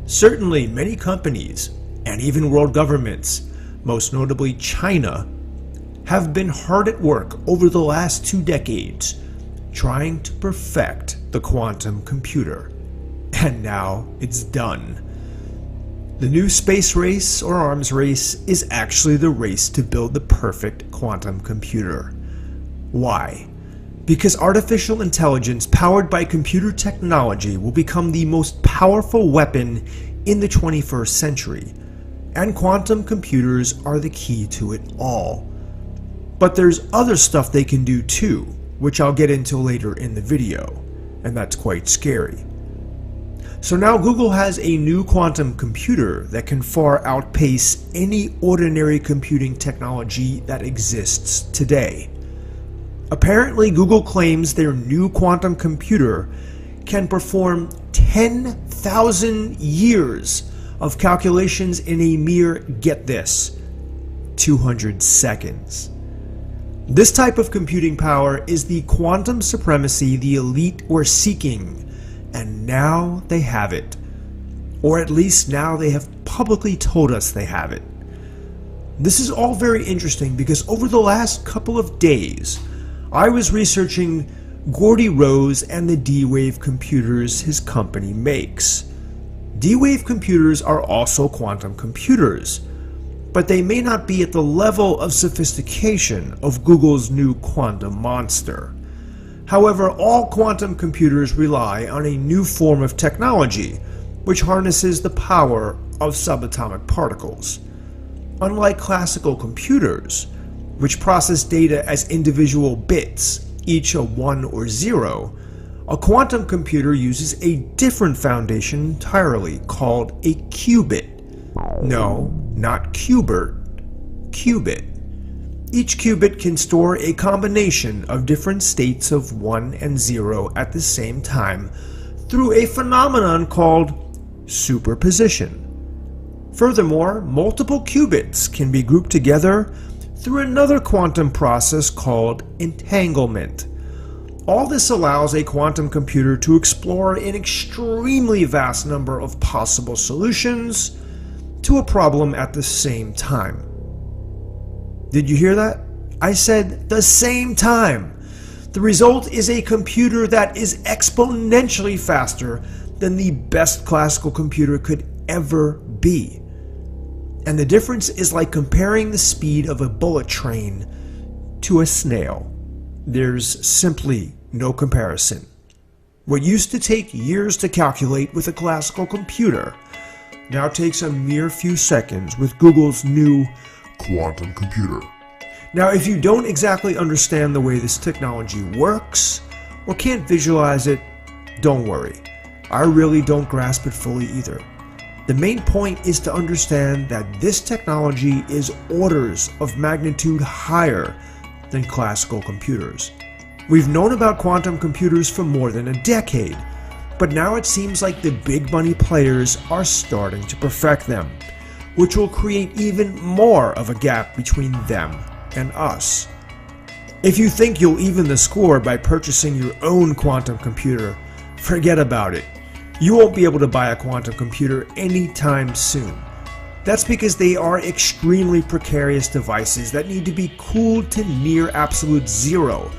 J: Certainly, many companies, and even world governments, most notably China, have been hard at work over the last 2 decades trying to perfect the quantum computer. And now it's done. The new space race or arms race is actually the race to build the perfect quantum computer. Why? Because artificial intelligence powered by computer technology will become the most powerful weapon in the 21st century, and quantum computers are the key to it all. But there's other stuff they can do too, which I'll get into later in the video, and that's quite scary. So now Google has a new quantum computer that can far outpace any ordinary computing technology that exists today. Apparently, Google claims their new quantum computer can perform 10,000 years of calculations in a mere, get this, 200 seconds. This type of computing power is the quantum supremacy the elite were seeking, and now they have it. Or at least now they have publicly told us they have it. This is all very interesting because over the last couple of days, I was researching Gordy Rose and the D-Wave computers his company makes. D-Wave computers are also quantum computers, but they may not be at the level of sophistication of Google's new quantum monster. However, all quantum computers rely on a new form of technology, which harnesses the power of subatomic particles. Unlike classical computers, which process data as individual bits, each a 1 or 0, a quantum computer uses a different foundation entirely called a qubit. No, not qubert, qubit. Each qubit can store a combination of different states of 1 and 0 at the same time through a phenomenon called superposition. Furthermore, multiple qubits can be grouped together through another quantum process called entanglement. All this allows a quantum computer to explore an extremely vast number of possible solutions to a problem at the same time. Did you hear that? I said the same time. The result is a computer that is exponentially faster than the best classical computer could ever be. And the difference is like comparing the speed of a bullet train to a snail. There's simply no comparison. What used to take years to calculate with a classical computer now takes a mere few seconds with Google's new quantum computer. Now, if you don't exactly understand the way this technology works, or can't visualize it, don't worry. I really don't grasp it fully either. The main point is to understand that this technology is orders of magnitude higher than classical computers. We've known about quantum computers for more than a decade, but now it seems like the big money players are starting to perfect them, which will create even more of a gap between them and us. If you think you'll even the score by purchasing your own quantum computer, forget about it. You won't be able to buy a quantum computer anytime soon. That's because they are extremely precarious devices that need to be cooled to near absolute zero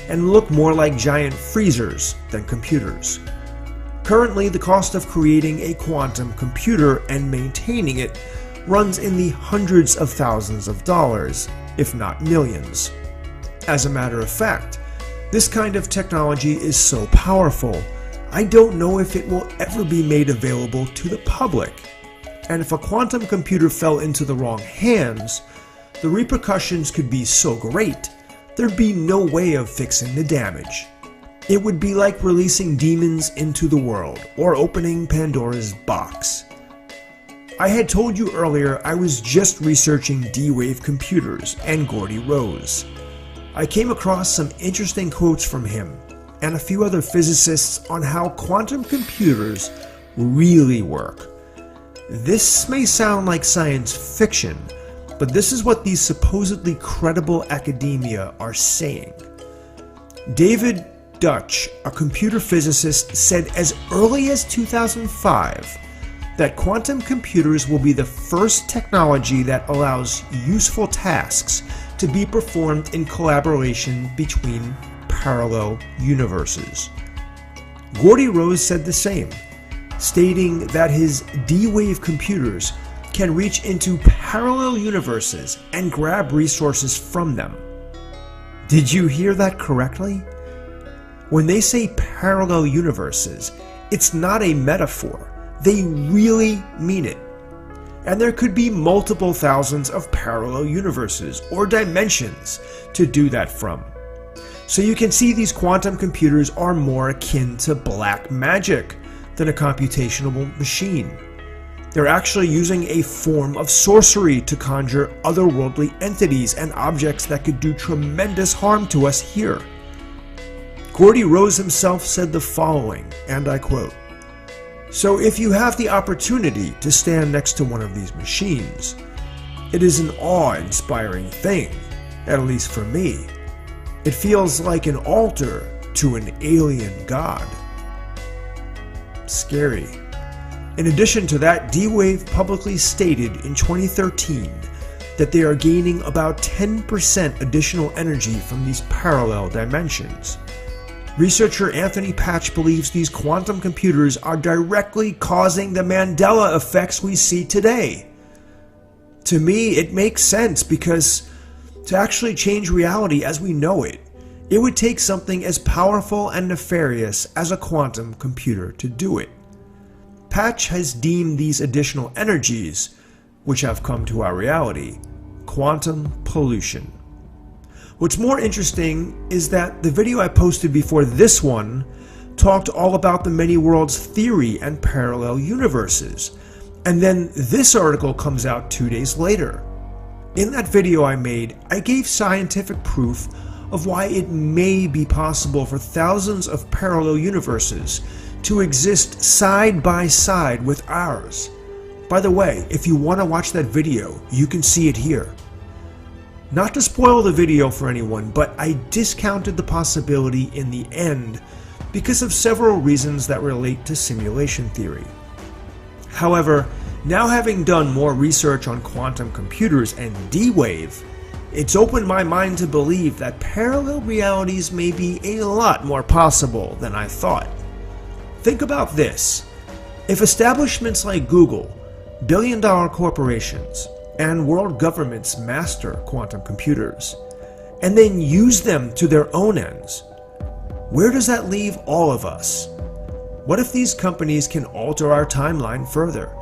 J: and look more like giant freezers than computers. Currently, the cost of creating a quantum computer and maintaining it runs in the hundreds of thousands of dollars, if not millions. As a matter of fact, this kind of technology is so powerful, I don't know if it will ever be made available to the public. And if a quantum computer fell into the wrong hands, the repercussions could be so great, there'd be no way of fixing the damage. It would be like releasing demons into the world, or opening Pandora's box. I had told you earlier I was just researching D-Wave computers and Gordy Rose. I came across some interesting quotes from him and a few other physicists on how quantum computers really work. This may sound like science fiction, but this is what these supposedly credible academia are saying. David Dutch, a computer physicist, said as early as 2005 that quantum computers will be the first technology that allows useful tasks to be performed in collaboration between parallel universes. Gordy Rose said the same, stating that his D-Wave computers can reach into parallel universes and grab resources from them. Did you hear that correctly? When they say parallel universes, it's not a metaphor. They really mean it. And there could be multiple thousands of parallel universes or dimensions to do that from. So you can see these quantum computers are more akin to black magic than a computational machine. They're actually using a form of sorcery to conjure otherworldly entities and objects that could do tremendous harm to us here. Gordy Rose himself said the following, and I quote, "So if you have the opportunity to stand next to one of these machines, it is an awe-inspiring thing, at least for me. It feels like an altar to an alien god." Scary. In addition to that, D-Wave publicly stated in 2013 that they are gaining about 10% additional energy from these parallel dimensions. Researcher Anthony Patch believes these quantum computers are directly causing the Mandela effects we see today. To me, it makes sense because to actually change reality as we know it, it would take something as powerful and nefarious as a quantum computer to do it. Patch has deemed these additional energies, which have come to our reality, quantum pollution. What's more interesting is that the video I posted before this one talked all about the many worlds theory and parallel universes, and then this article comes out 2 days later. In that video I made, I gave scientific proof of why it may be possible for thousands of parallel universes to exist side by side with ours. By the way, if you want to watch that video, you can see it here. Not to spoil the video for anyone, but I discounted the possibility in the end because of several reasons that relate to simulation theory. However, now having done more research on quantum computers and D-Wave, It's opened my mind to believe that parallel realities may be a lot more possible than I thought. Think about this. If establishments like Google, billion-dollar corporations, and world governments master quantum computers, and then use them to their own ends, where does that leave all of us? What if these companies can alter our timeline further,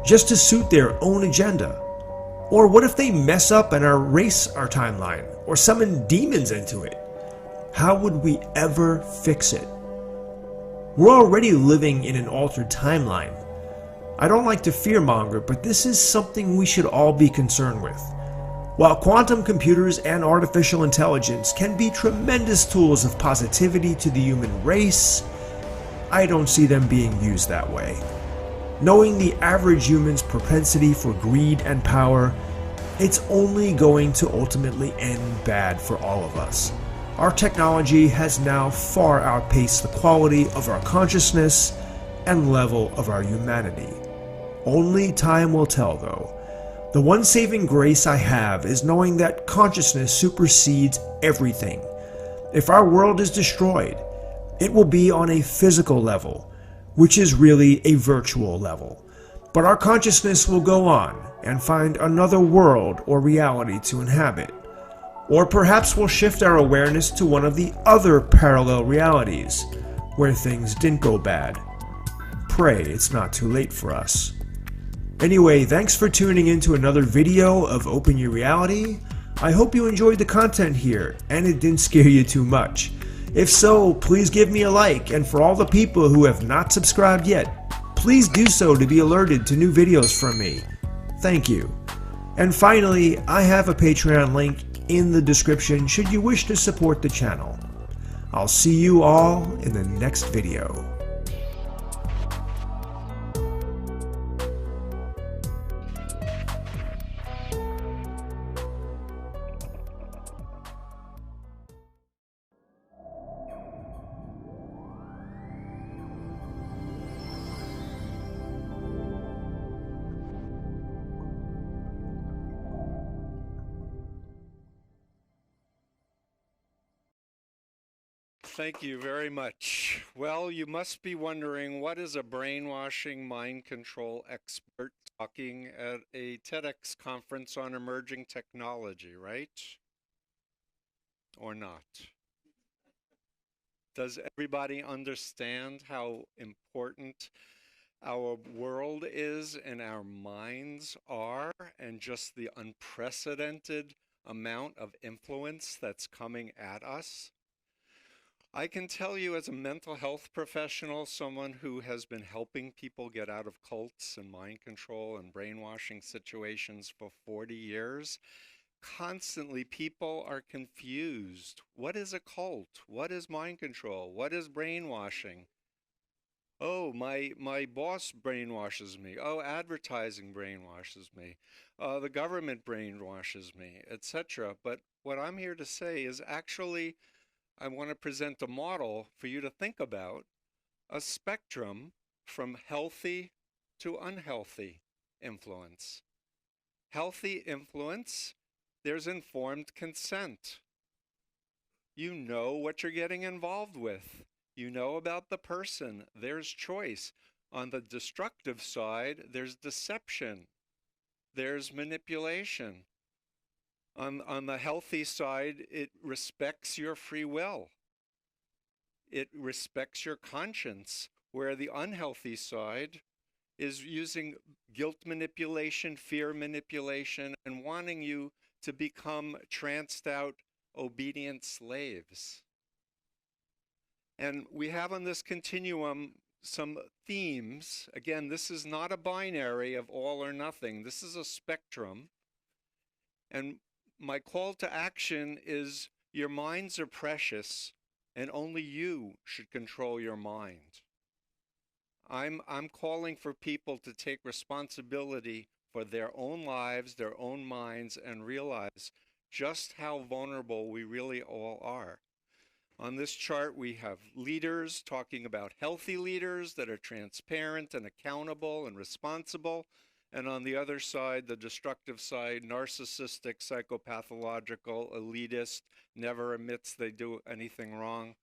J: just to suit their own agenda? Or what if they mess up and erase our timeline, or summon demons into it? How would we ever fix it? We're already living in an altered timeline. I don't like to fearmonger, but this is something we should all be concerned with. While quantum computers and artificial intelligence can be tremendous tools of positivity to the human race, I don't see them being used that way. Knowing the average human's propensity for greed and power, it's only going to ultimately end bad for all of us. Our technology has now far outpaced the quality of our consciousness and level of our humanity. Only time will tell, though. The one saving grace I have is knowing that consciousness supersedes everything. If our world is destroyed, it will be on a physical level, which is really a virtual level. But our consciousness will go on and find another world or reality to inhabit. Or perhaps we'll shift our awareness to one of the other parallel realities, where things didn't go bad. Pray it's not too late for us. Anyway, thanks for tuning in to another video of Open Your Reality. I hope you enjoyed the content here, and it didn't scare you too much. If so, please give me a like, and for all the people who have not subscribed yet, please do so to be alerted to new videos from me. Thank you. And finally, I have a Patreon link in the description should you wish to support the channel. I'll see you all in the next video.
K: Thank you very much. Well, you must be wondering, what is a brainwashing mind control expert talking at a TEDx conference on emerging technology, right? Or not? Does everybody understand how important our world is and our minds are, and just the unprecedented amount of influence that's coming at us? I can tell you, as a mental health professional, someone who has been helping people get out of cults and mind control and brainwashing situations for 40 years, constantly people are confused. What is a cult? What is mind control? What is brainwashing? Oh, my boss brainwashes me. Oh, advertising brainwashes me. The government brainwashes me, etc. But what I'm here to say is, actually, I want to present a model for you to think about, a spectrum from healthy to unhealthy influence. Healthy influence, there's informed consent. You know what you're getting involved with. You know about the person. There's choice. On the destructive side, there's deception. There's manipulation. On the healthy side, it respects your free will. It respects your conscience, where the unhealthy side is using guilt manipulation, fear manipulation, and wanting you to become tranced out, obedient slaves. And we have on this continuum some themes. Again, this is not a binary of all or nothing. This is a spectrum. And my call to action is, your minds are precious, and only you should control your mind. I'm calling for people to take responsibility for their own lives, their own minds, and realize just how vulnerable we really all are. On this chart, we have leaders talking about healthy leaders that are transparent and accountable and responsible, And on the other side, the destructive side, narcissistic, psychopathological, elitist, never admits they do anything wrong,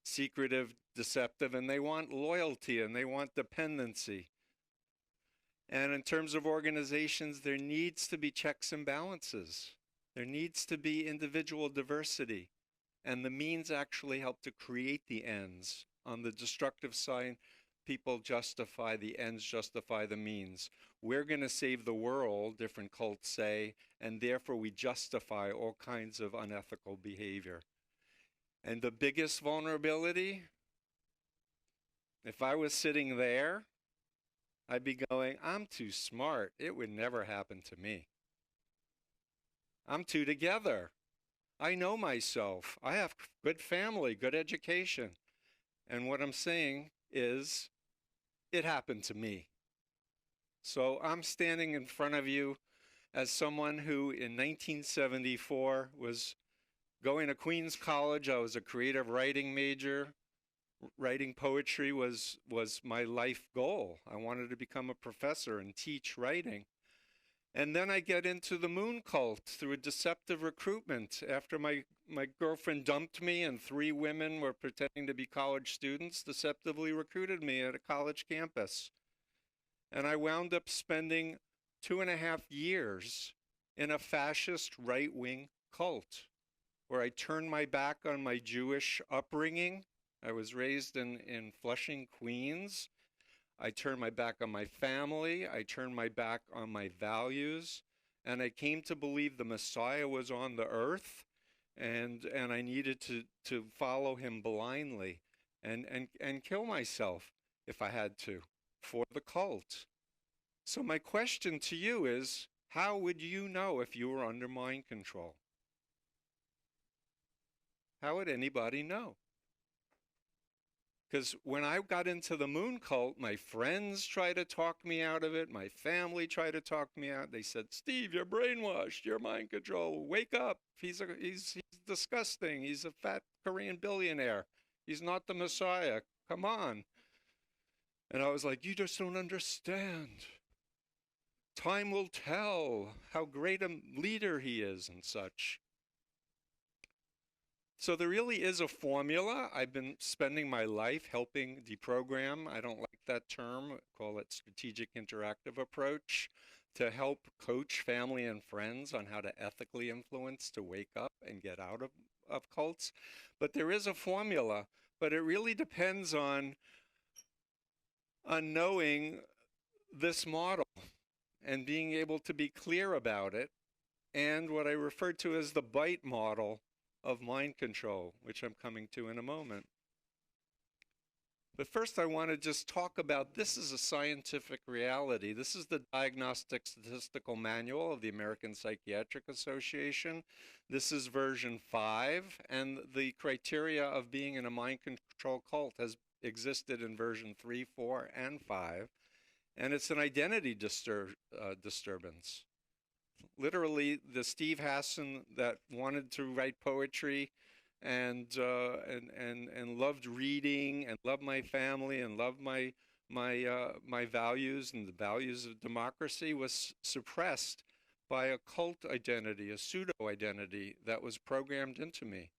K: secretive, deceptive, and they want loyalty and they want dependency. And in terms of organizations, there needs to be checks and balances. There needs to be individual diversity. And the means actually help to create the ends. On the destructive side, people justify the ends, justify the means. We're going to save the world, different cults say, and therefore we justify all kinds of unethical behavior. And the biggest vulnerability, if I was sitting there, I'd be going, I'm too smart. It would never happen to me. I'm too together. I know myself. I have good family, good education. And what I'm saying is, it happened to me. So I'm standing in front of you as someone who in 1974 was going to Queens College. I was a creative writing major. Writing poetry was my life goal. I wanted to become a professor and teach writing. And then I get into the moon cult through a deceptive recruitment. After my girlfriend dumped me and 3 women were pretending to be college students, deceptively recruited me at a college campus. And I wound up spending 2.5 years in a fascist right-wing cult where I turned my back on my Jewish upbringing. I was raised in Flushing, Queens. I turned my back on my family. I turned my back on my values. And I came to believe the Messiah was on the earth, and I needed to follow him blindly and kill myself if I had to for the cult. So my question to you is, how would you know if you were under mind control? How would anybody know? Because when I got into the moon cult, my friends tried to talk me out of it. My family tried to talk me out. They said, Steve, you're brainwashed. You're mind control. Wake up. He's disgusting. He's a fat Korean billionaire. He's not the Messiah. Come on. And I was like, you just don't understand. Time will tell how great a leader he is and such. So there really is a formula. I've been spending my life helping deprogram. I don't like that term. Call it strategic interactive approach, to help coach family and friends on how to ethically influence, to wake up and get out of cults. But there is a formula, but it really depends on knowing this model and being able to be clear about it, and what I refer to as the BITE model of mind control, which I'm coming to in a moment. But first I want to just talk about, this is a scientific reality. This is the Diagnostic Statistical Manual of the American Psychiatric Association. This is version 5, and the criteria of being in a mind control cult has existed in version 3, 4, and 5. And it's an identity disturbance. Literally, the Steve Hassan that wanted to write poetry and loved reading and loved my family and loved my values and the values of democracy was suppressed by a cult identity, a pseudo-identity that was programmed into me.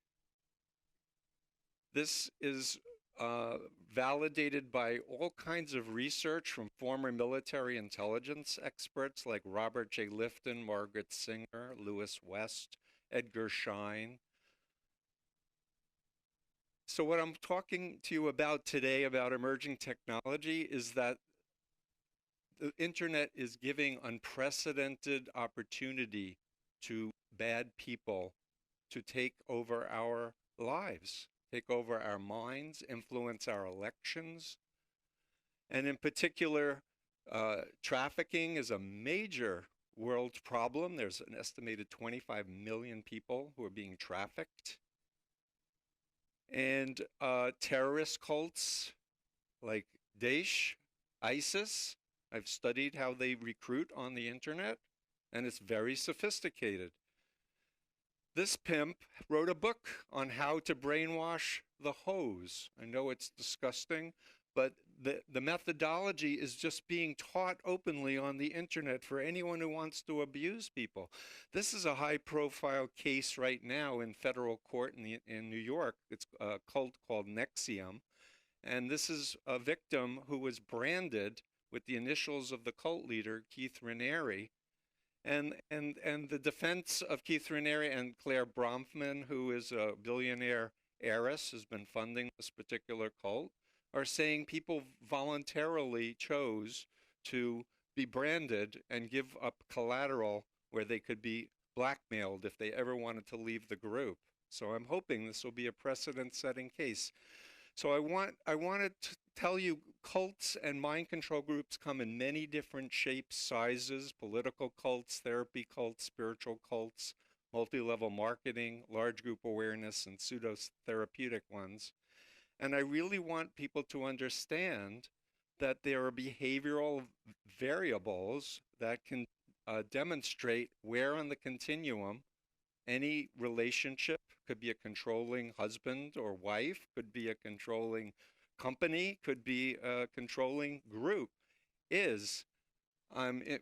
K: This is validated by all kinds of research from former military intelligence experts like Robert J. Lifton, Margaret Singer, Lewis West, Edgar Schein. So what I'm talking to you about today about emerging technology is that the internet is giving unprecedented opportunity to bad people to take over our lives, take over our minds, influence our elections. And in particular, trafficking is a major world problem. There's an estimated 25 million people who are being trafficked. And terrorist cults like Daesh, ISIS, I've studied how they recruit on the internet, and it's very sophisticated. This pimp wrote a book on how to brainwash the hose. I know it's disgusting, but the methodology is just being taught openly on the internet for anyone who wants to abuse people. This is a high-profile case right now in federal court in New York. It's a cult called Nexium, and this is a victim who was branded with the initials of the cult leader, Keith Raniere. And the defense of Keith Raniere and Claire Bronfman, who is a billionaire heiress, has been funding this particular cult, are saying people voluntarily chose to be branded and give up collateral where they could be blackmailed if they ever wanted to leave the group. So I'm hoping this will be a precedent-setting case. So I wanted to tell you, cults and mind control groups come in many different shapes, sizes: political cults, therapy cults, spiritual cults, multi-level marketing, large group awareness, and pseudo-therapeutic ones. And I really want people to understand that there are behavioral variables that can demonstrate where on the continuum any relationship, could be a controlling husband or wife, could be a controlling company, could be a controlling group, is. I'm at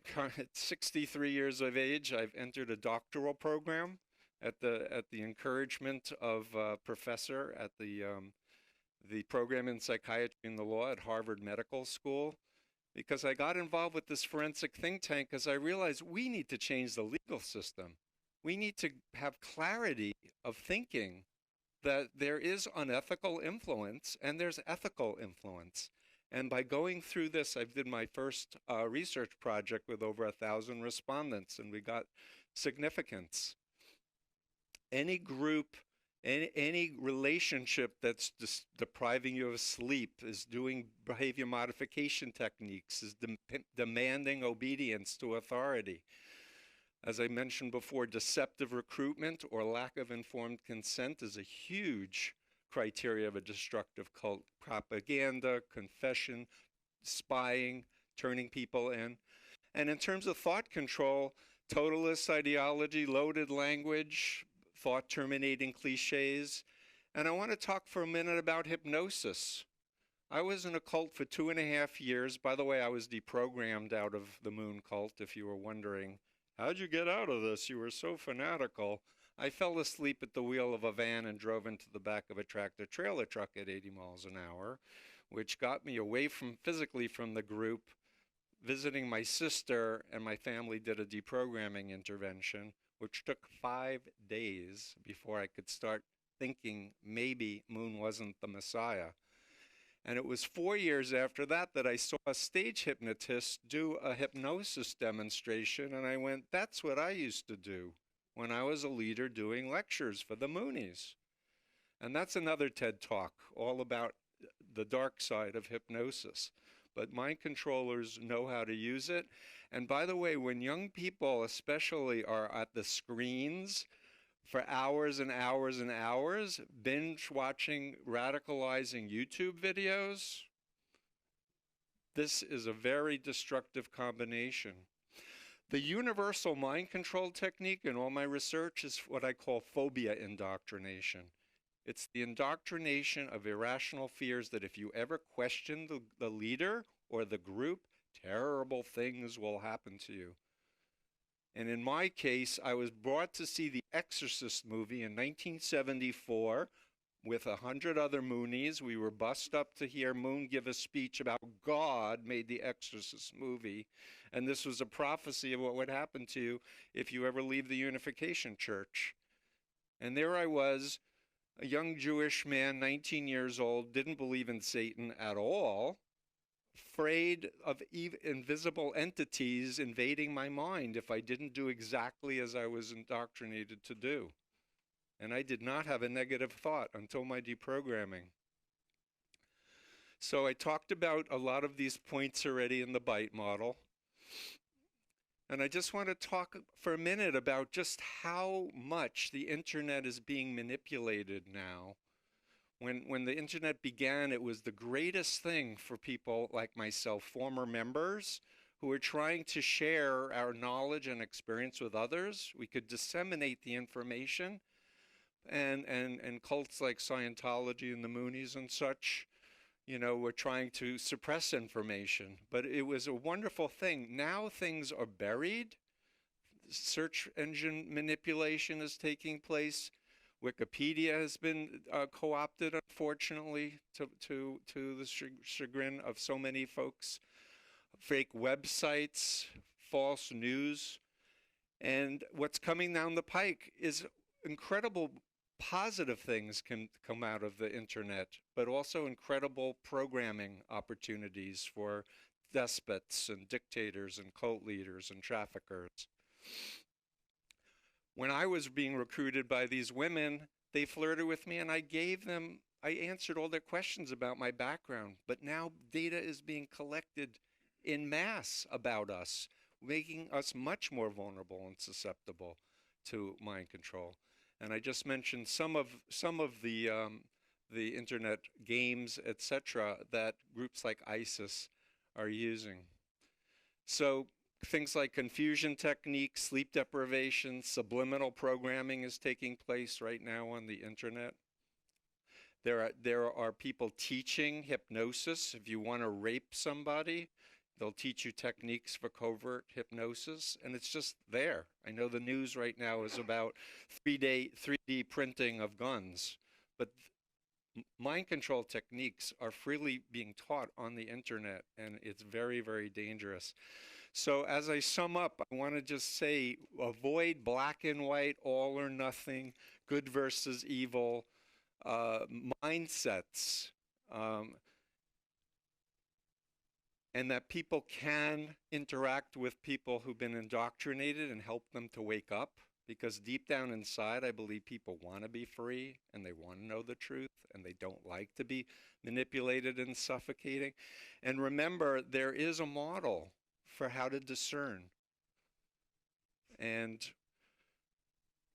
K: 63 years of age. I've entered a doctoral program at the encouragement of a professor at the program in psychiatry and the law at Harvard Medical School, because I got involved with this forensic think tank because I realized we need to change the legal system. We need to have clarity of thinking that there is unethical influence and there's ethical influence. And by going through this, I did my first research project with over 1,000 respondents, and we got significance. Any group, any relationship that's depriving you of sleep, is doing behavior modification techniques, is demanding obedience to authority. As I mentioned before, deceptive recruitment or lack of informed consent is a huge criteria of a destructive cult. Propaganda, confession, spying, turning people in. And in terms of thought control, totalist ideology, loaded language, thought-terminating cliches. And I want to talk for a minute about hypnosis. I was in a cult for 2.5 years. By the way, I was deprogrammed out of the Moon cult, if you were wondering. How'd you get out of this? You were so fanatical. I fell asleep at the wheel of a van and drove into the back of a tractor-trailer truck at 80 miles an hour, which got me away physically from the group, visiting my sister, and my family did a deprogramming intervention, which took 5 days before I could start thinking maybe Moon wasn't the Messiah. And it was 4 years after that that I saw a stage hypnotist do a hypnosis demonstration, and I went, that's what I used to do when I was a leader doing lectures for the Moonies. And that's another TED Talk, all about the dark side of hypnosis. But mind controllers know how to use it. And by the way, when young people especially are at the screens for hours and hours and hours, binge watching radicalizing YouTube videos, this is a very destructive combination. The universal mind control technique in all my research is what I call phobia indoctrination. It's the indoctrination of irrational fears that if you ever question the leader or the group, terrible things will happen to you. And in my case, I was brought to see the Exorcist movie in 1974 with 100 other Moonies. We were bussed up to hear Moon give a speech about God made the Exorcist movie. And this was a prophecy of what would happen to you if you ever leave the Unification Church. And there I was, a young Jewish man, 19 years old, didn't believe in Satan at all, afraid of invisible entities invading my mind if I didn't do exactly as I was indoctrinated to do. And I did not have a negative thought until my deprogramming. So I talked about a lot of these points already in the BITE model. And I just want to talk for a minute about just how much the internet is being manipulated now. When the internet began, it was the greatest thing for people like myself, former members, who were trying to share our knowledge and experience with others. We could disseminate the information, and cults like Scientology and the Moonies and such, you know, were trying to suppress information. But it was a wonderful thing. Now things are buried. Search engine manipulation is taking place. Wikipedia has been co-opted, unfortunately, to the chagrin of so many folks. Fake websites, false news. And what's coming down the pike is incredible positive things can come out of the internet, but also incredible programming opportunities for despots and dictators and cult leaders and traffickers. When I was being recruited by these women, they flirted with me and I answered all their questions about my background. But now data is being collected in mass about us, making us much more vulnerable and susceptible to mind control. And I just mentioned some of the internet games, etc., that groups like ISIS are using. So things like confusion techniques, sleep deprivation, subliminal programming is taking place right now on the internet. There are people teaching hypnosis. If you want to rape somebody, they'll teach you techniques for covert hypnosis, and it's just there. I know the news right now is about 3D printing of guns, but mind control techniques are freely being taught on the internet, and it's very, very dangerous. So as I sum up, I want to just say, avoid black and white, all or nothing, good versus evil mindsets. And that people can interact with people who've been indoctrinated and help them to wake up. Because deep down inside, I believe people want to be free and they want to know the truth and they don't like to be manipulated and suffocating. And remember, there is a model for how to discern. And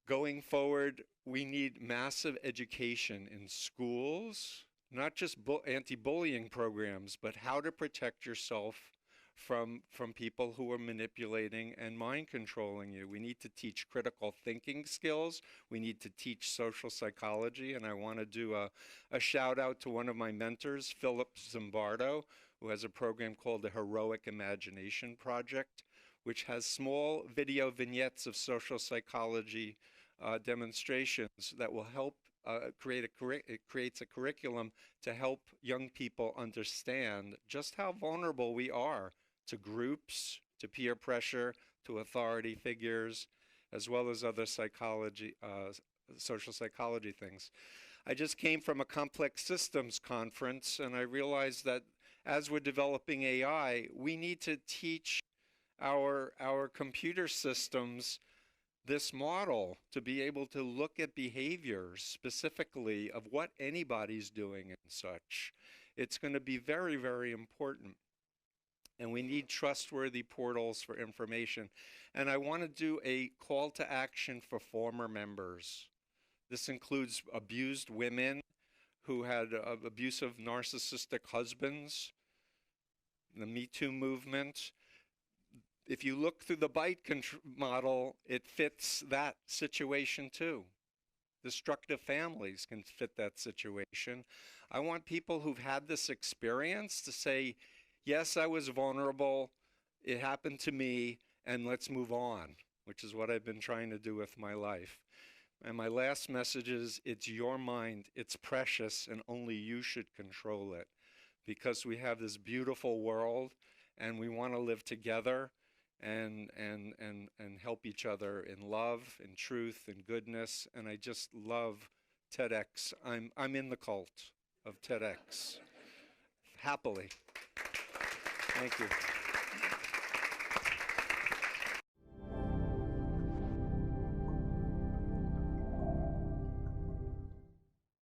K: going forward, we need massive education in schools, not just anti-bullying programs, but how to protect yourself from people who are manipulating and mind controlling you. We need to teach critical thinking skills. We need to teach social psychology. And I want to do a shout out to one of my mentors, Philip Zimbardo, who has a program called the Heroic Imagination Project, which has small video vignettes of social psychology demonstrations that will help it creates a curriculum to help young people understand just how vulnerable we are to groups, to peer pressure, to authority figures, as well as other psychology, social psychology things. I just came from a complex systems conference, and I realized that as we're developing AI, we need to teach our computer systems this model to be able to look at behaviors specifically of what anybody's doing and such. It's going to be very, very important. And we need trustworthy portals for information. And I want to do a call to action for former members. This includes abused women who had abusive narcissistic husbands, the Me Too movement. If you look through the BITE model, it fits that situation too. Destructive families can fit that situation. I want people who've had this experience to say, yes, I was vulnerable, it happened to me, and let's move on, which is what I've been trying to do with my life. And my last message is, it's your mind, it's precious, and only you should control it. Because we have this beautiful world, and we want to live together, and help each other in love, in truth, in goodness. And I just love TEDx. I'm in the cult of TEDx. Happily. Thank you.